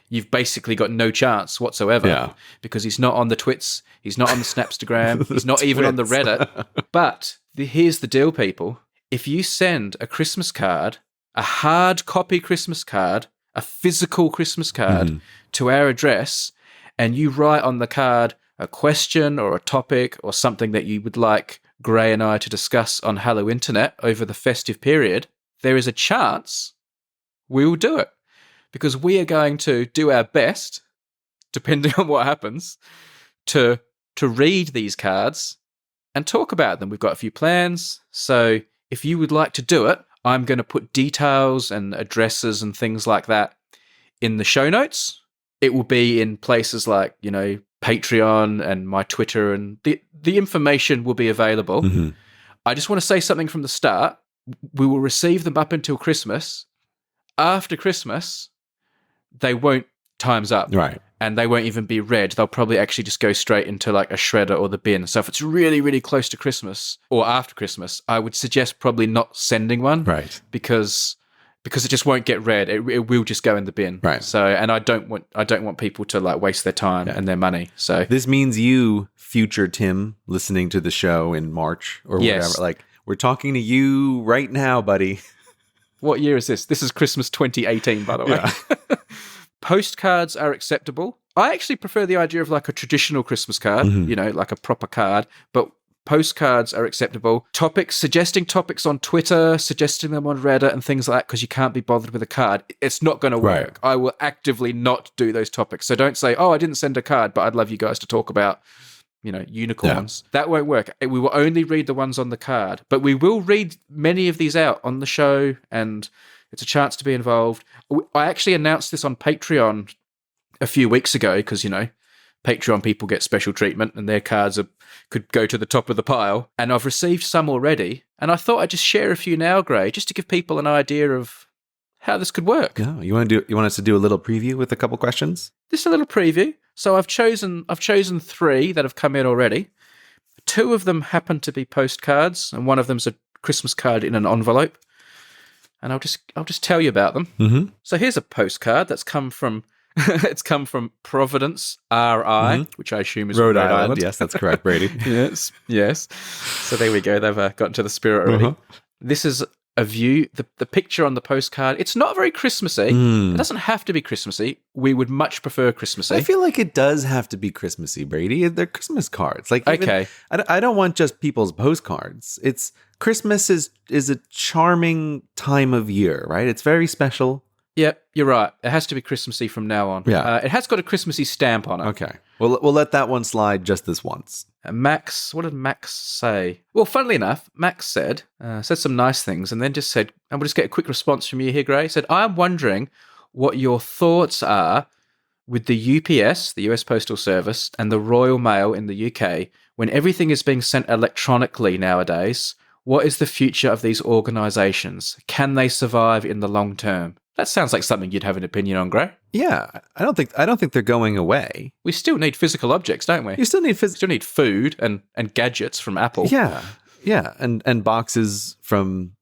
you've basically got no chance whatsoever because he's not on the Twits, he's not on the Snapstagram, he's not even on the Reddit. But here's the deal, people. If you send a Christmas card, a hard copy Christmas card, a physical Christmas card to our address, and you write on the card a question or a topic or something that you would like Gray and I to discuss on Hello Internet over the festive period, there is a chance we will do it. Because we are going to do our best, depending on what happens, to read these cards and talk about them. We've got a few plans. So if you would like to do it, I'm going to put details and addresses and things like that in the show notes. It will be in places like, Patreon and my Twitter, and the information will be available. Mm-hmm. I just want to say something from the start. We will receive them up until Christmas. After Christmas, they won't time's up. Right. And they won't even be read. They'll probably actually just go straight into like a shredder or the bin. So if it's really, really close to Christmas or after Christmas, I would suggest probably not sending one. Right. Because it just won't get read. It will just go in the bin. Right. So, and I don't want people to like waste their time and their money. So this means you, future Tim, listening to the show in March or whatever. Like, we're talking to you right now, buddy. What year is this? This is Christmas 2018, by the way. Yeah. Postcards are acceptable. I actually prefer the idea of like a traditional Christmas card, like a proper card, but postcards are acceptable. Suggesting topics on Twitter, suggesting them on Reddit and things like that, because you can't be bothered with a card. It's not going to work. Right. I will actively not do those topics. So don't say, I didn't send a card, but I'd love you guys to talk about, unicorns. Yeah. That won't work. We will only read the ones on the card, but we will read many of these out on the show, and it's a chance to be involved. I actually announced this on Patreon a few weeks ago because, Patreon people get special treatment and their cards could go to the top of the pile. And I've received some already. And I thought I'd just share a few now, Gray, just to give people an idea of how this could work. No, you want us to do a little preview with a couple questions? Just a little preview. So I've chosen 3 that have come in already. 2 of them happen to be postcards, and one of them's a Christmas card in an envelope. And I'll just tell you about them. Mm-hmm. So here's a postcard that's come from it's come from Providence, RI, which I assume is Rhode Island. Yes, that's correct, Brady. Yes. So there we go. They've gotten to the spirit already. This is a view. The picture on the postcard, it's not very Christmassy. It doesn't have to be Christmassy. We would much prefer Christmassy. I feel like it does have to be Christmassy, Brady. They're Christmas cards. Like, okay. I don't want just people's postcards. Christmas is a charming time of year, right? It's very special. Yep, you're right. It has to be Christmassy from now on. Yeah. It has got a Christmassy stamp on it. Okay. Well, we'll let that one slide just this once. Max, what did Max say? Well, funnily enough, Max said some nice things and then just said, and we'll just get a quick response from you here, Gray. He said, I'm wondering what your thoughts are with the UPS, the US Postal Service, and the Royal Mail in the UK, when everything is being sent electronically nowadays. What is the future of these organisations? Can they survive in the long term? That sounds like something you'd have an opinion on, Gray. Yeah, I don't think they're going away. We still need physical objects, don't we? You still need still need food and gadgets from Apple. Yeah, and boxes from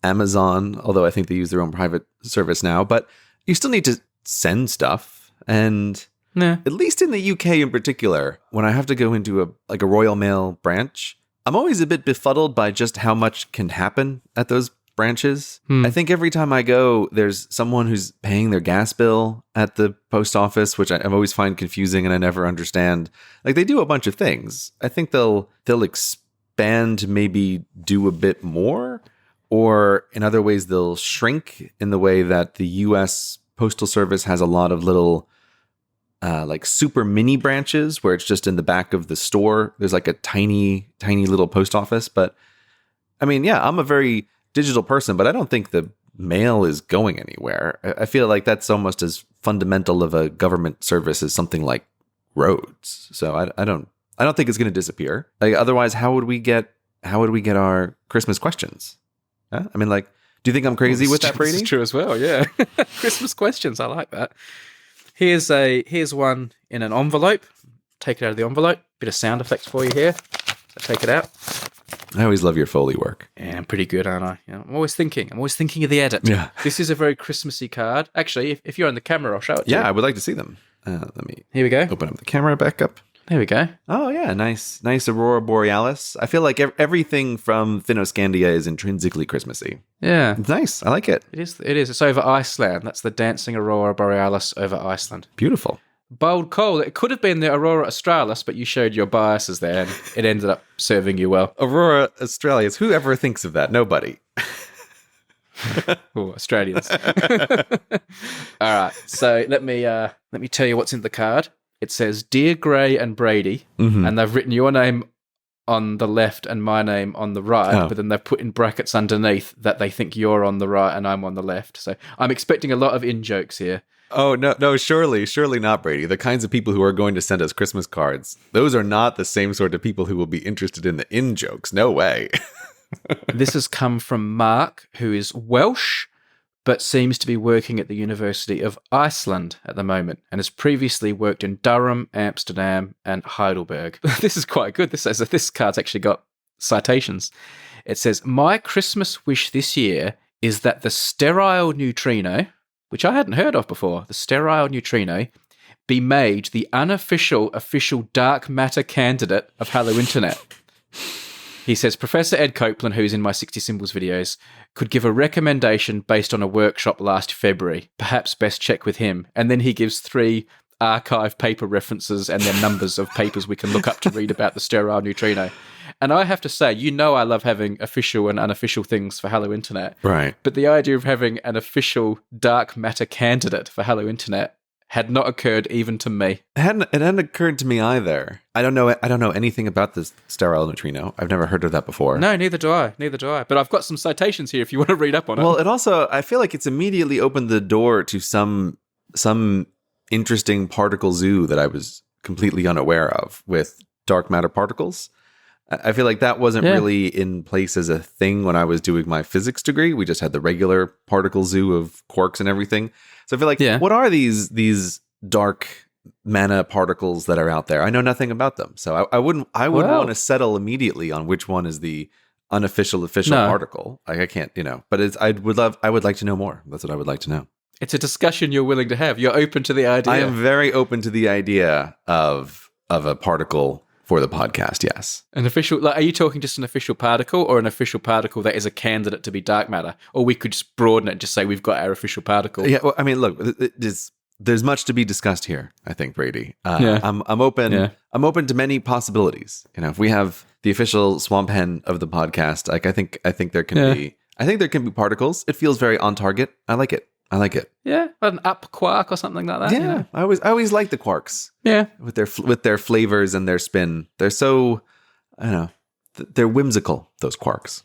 Amazon, although I think they use their own private service now. But you still need to send stuff, and at least in the UK in particular, when I have to go into a Royal Mail branch, I'm always a bit befuddled by just how much can happen at those branches. I think every time I go, there's someone who's paying their gas bill at the post office, which I always find confusing and I never understand. Like, they do a bunch of things. I think they'll expand, maybe do a bit more, or in other ways they'll shrink in the way that the US Postal Service has a lot of little like super mini branches where it's just in the back of the store. There's like a tiny little post office. But I mean, yeah, I'm a very digital person, but I don't think the mail is going anywhere. I feel like that's almost as fundamental of a government service as something like roads. So I don't think it's going to disappear. Like, otherwise, how would we get our Christmas questions? Huh? I mean, like, do you think I'm crazy with that, Brady? It's true as well. Yeah, Christmas questions. I like that. Here's one in an envelope. Take it out of the envelope. Bit of sound effects for you here. So take it out. I always love your Foley work. Yeah, I'm pretty good, aren't I? Yeah, I'm always thinking of the edit. Yeah. This is a very Christmassy card. Actually, if you're on the camera, I'll show it to you. Yeah, I would like to see them. Let me Here we go. open up the camera back up. There we go. Oh, yeah. Nice Aurora Borealis. I feel like everything from Finnoscandia is intrinsically Christmassy. Yeah. It's nice. I like it. It is. It's over Iceland. That's the dancing Aurora Borealis over Iceland. Beautiful. Bold call. It could have been the Aurora Australis, but you showed your biases there, and it ended up serving you well. Aurora Australis. Who ever thinks of that? Nobody. Oh, Australians. All right. So let me tell you what's in the card. It says, "Dear Gray and Brady," and they've written your name on the left and my name on the right, but then they've put in brackets underneath that they think you're on the right and I'm on the left. So I'm expecting a lot of in-jokes here. Oh, no, surely not, Brady. The kinds of people who are going to send us Christmas cards, those are not the same sort of people who will be interested in the in-jokes. No way. This has come from Mark, who is Welsh, but seems to be working at the University of Iceland at the moment, and has previously worked in Durham, Amsterdam, and Heidelberg. This is quite good. This card's actually got citations. It says, "My Christmas wish this year is that the sterile neutrino," which I hadn't heard of before, the sterile neutrino, "be made the unofficial official dark matter candidate of Hello Internet." He says, "Professor Ed Copeland, who's in my 60 Symbols videos, could give a recommendation based on a workshop last February. Perhaps best check with him." And then he gives 3 archive paper references and their numbers of papers we can look up to read about the sterile neutrino. And I have to say, I love having official and unofficial things for Hello Internet. Right. But the idea of having an official dark matter candidate for Hello Internet had not occurred even to me. It hadn't occurred to me either. I don't know anything about this sterile neutrino. I've never heard of that before. No, neither do I. But I've got some citations here if you want to read up on it. Well, I feel like it's immediately opened the door to some interesting particle zoo that I was completely unaware of with dark matter particles. I feel like that wasn't really in place as a thing when I was doing my physics degree. We just had the regular particle zoo of quarks and everything. So I feel like, what are these dark mana particles that are out there? I know nothing about them. So I wouldn't want to settle immediately on which one is the unofficial particle. I can't, but I would like to know more. That's what I would like to know. It's a discussion you're willing to have. You're open to the idea. I am very open to the idea of a particle for the podcast, yes. An official, are you talking just an official particle or an official particle that is a candidate to be dark matter? Or we could just broaden it and just say we've got our official particle. Yeah, well, I mean, look, there's much to be discussed here, I think, Brady. I'm open. Yeah. I'm open to many possibilities. If we have the official swamp hen of the podcast, like I think there can be. I think there can be particles. It feels very on target. I like it. I like it. Yeah, an up quark or something like that. Yeah, you know? I always like the quarks Yeah. with their flavors and their spin. They're so, I don't know, they're whimsical. Those quarks.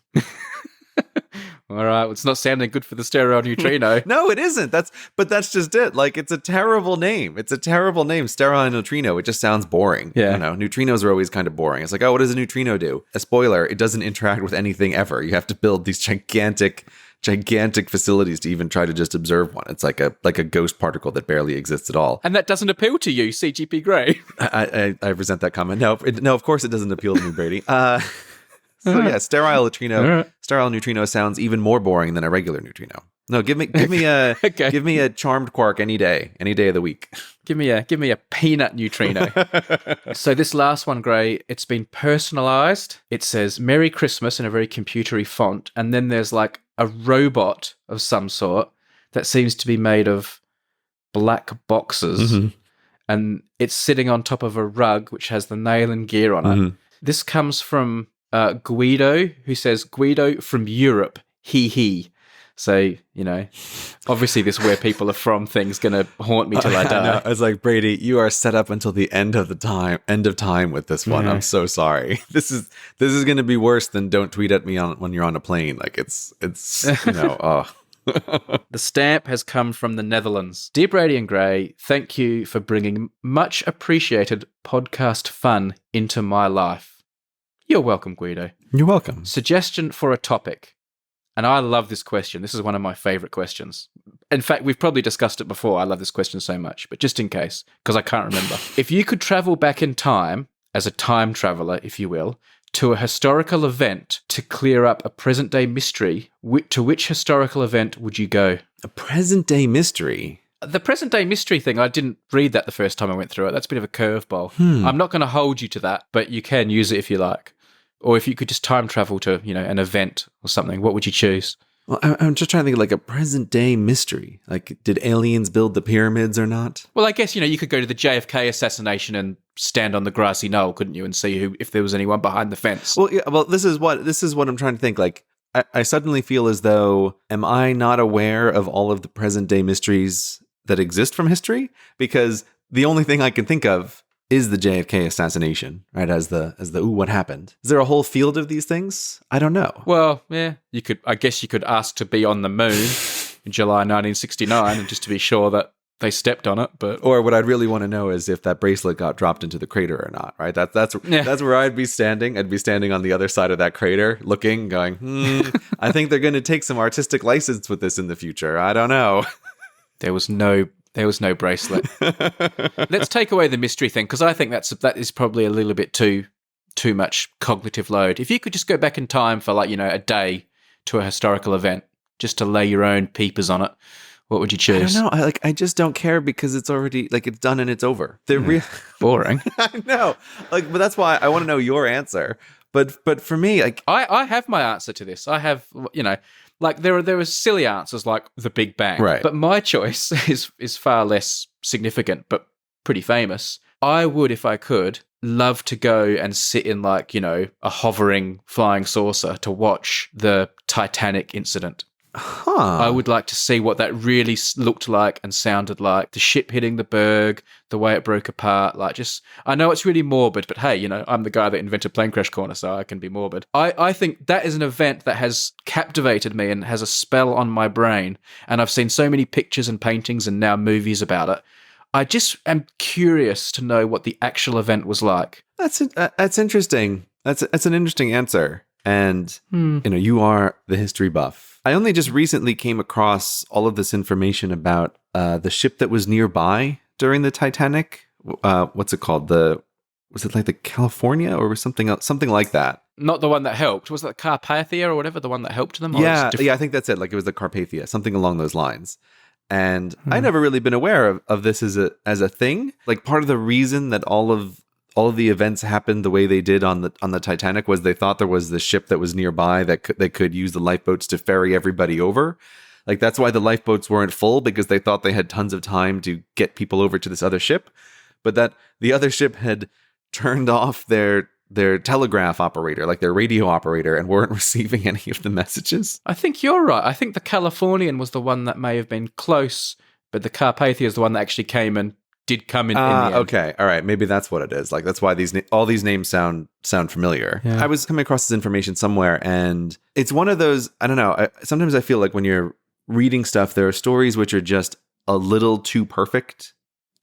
All right, well, it's not sounding good for the sterile neutrino. No, it isn't. But that's just it. Like, it's a terrible name. It's a terrible name, sterile neutrino. It just sounds boring. Yeah. You know, neutrinos are always kind of boring. It's like, oh, what does a neutrino do? A spoiler, it doesn't interact with anything ever. You have to build these gigantic facilities to even try to just observe one. It's like a ghost particle that barely exists at all. And that doesn't appeal to you, CGP Grey. I resent that comment. No, of course it doesn't appeal to me, Brady. So yeah, sterile neutrino sounds even more boring than a regular neutrino. No, give me a Okay. give me a charmed quark any day of the week. Give me a peanut neutrino. So this last one, Gray, it's been personalized. It says Merry Christmas in a very computery font, and then there's like a robot of some sort that seems to be made of black boxes, and it's sitting on top of a rug which has the nail and gear on it. This comes from Guido, who says, Guido from Europe, he. So, you know, obviously this where people are from thing's going to haunt me till I die. No, it's like, Brady, you are set up until the end of time with this one. I'm so sorry. This is going to be worse than don't tweet at me when you're on a plane. Like it's you know, oh. The stamp has come from the Netherlands. Dear Brady and Gray, thank you for bringing much appreciated podcast fun into my life. You're welcome, Guido. You're welcome. Suggestion for a topic. And I love this question. This is one of my favorite questions. In fact, we've probably discussed it before. I love this question so much, but just in case, because I can't remember. If you could travel back in time, as a time traveler, if you will, to a historical event to clear up a present-day mystery, to which historical event would you go? A present-day mystery? The present-day mystery thing, I didn't read that the first time I went through it. That's a bit of a curveball. I'm not going to hold you to that, but you can use it if you like. Or if you could just time travel to, you know, an event or something, what would you choose? Well, I'm just trying to think of like a present-day mystery. Like, did aliens build the pyramids or not? Well, I guess, you know, you could go to the JFK assassination and stand on the grassy knoll, couldn't you, and see if there was anyone behind the fence. Well, yeah, well, this is what I'm trying to think. Like, I suddenly feel as though, am I not aware of all of the present-day mysteries that exist from history? Because the only thing I can think of is the JFK assassination, right? As the ooh, what happened? Is there a whole field of these things? I don't know. Well, yeah, I guess you could ask to be on the moon in July 1969 and just to be sure that they stepped on it, but or what I'd really want to know is if that bracelet got dropped into the crater or not, right? That's where I'd be standing. I'd be standing on the other side of that crater, looking, going, I think they're going to take some artistic license with this in the future. I don't know. There was no bracelet. Let's take away the mystery thing, because I think that is probably a little bit too much cognitive load. If you could just go back in time for, like, you know, a day to a historical event, just to lay your own peepers on it, what would you choose? I don't know. I just don't care because it's already, like, it's done and it's over. They're boring. I know. Like, but that's why I want to know your answer. But for me, like, I have my answer to this. I have, you know, like there are silly answers like the Big Bang, right? But my choice is far less significant, but pretty famous. I would, if I could, love to go and sit in, like, you know, a hovering flying saucer to watch the Titanic incident. I would like to see what that really looked like and sounded like. The ship hitting the berg, the way it broke apart. Like, just, I know it's really morbid, but hey, you know, I'm the guy that invented Plane Crash Corner, so I can be morbid. I think that is an event that has captivated me and has a spell on my brain. And I've seen so many pictures and paintings and now movies about it. I just am curious to know what the actual event was like. That's interesting. That's an interesting answer. And, you know, you are the history buff. I only just recently came across all of this information about the ship that was nearby during the Titanic. What's it called? Was it like the California or something else, something like that? Not the one that helped. Was that Carpathia or whatever, the one that helped them? Yeah, I think that's it. Like, it was the Carpathia, something along those lines. And I'd never really been aware of this as a thing. Like, part of the reason that all of the events happened the way they did on the Titanic was they thought there was this ship that was nearby that they could use the lifeboats to ferry everybody over. Like, that's why the lifeboats weren't full, because they thought they had tons of time to get people over to this other ship. But that the other ship had turned off their their telegraph operator, like their radio operator, and weren't receiving any of the messages? I think you're right. I think the Californian was the one that may have been close, but the Carpathia is the one that actually came and did come in the end. Okay, all right, maybe that's what it is. Like that's why all these names sound familiar. Yeah. I was coming across this information somewhere, and it's one of those. I don't know. Sometimes I feel like when you're reading stuff, there are stories which are just a little too perfect,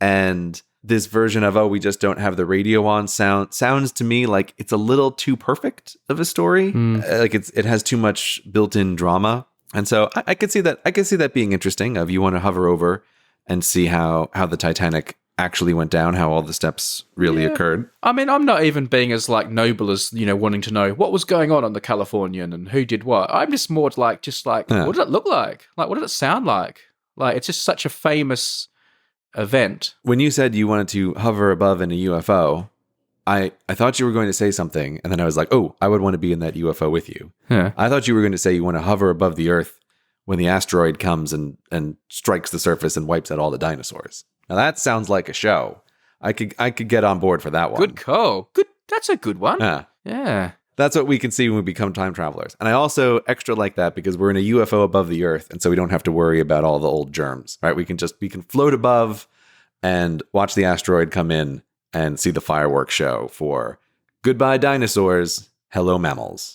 and this version of we just don't have the radio on sounds to me like it's a little too perfect of a story. Like it has too much built-in drama, and so I could see that. I could see that being interesting. If you want to hover over and see how the Titanic actually went down, how all the steps really occurred. I mean, I'm not even being as like noble as, wanting to know what was going on the Californian and who did what. I'm just more like, what did it look like? Like, what did it sound like? Like, it's just such a famous event. When you said you wanted to hover above in a UFO, I thought you were going to say something, and then I was like, oh, I would want to be in that UFO with you. Yeah. I thought you were going to say you want to hover above the Earth when the asteroid comes and strikes the surface and wipes out all the dinosaurs. Now that sounds like a show. I could get on board for that one. Good call. Good. That's a good one. Yeah. That's what we can see when we become time travelers. And I also extra like that because we're in a UFO above the Earth, and so we don't have to worry about all the old germs. Right? We can float above and watch the asteroid come in and see the fireworks show for goodbye dinosaurs, hello mammals.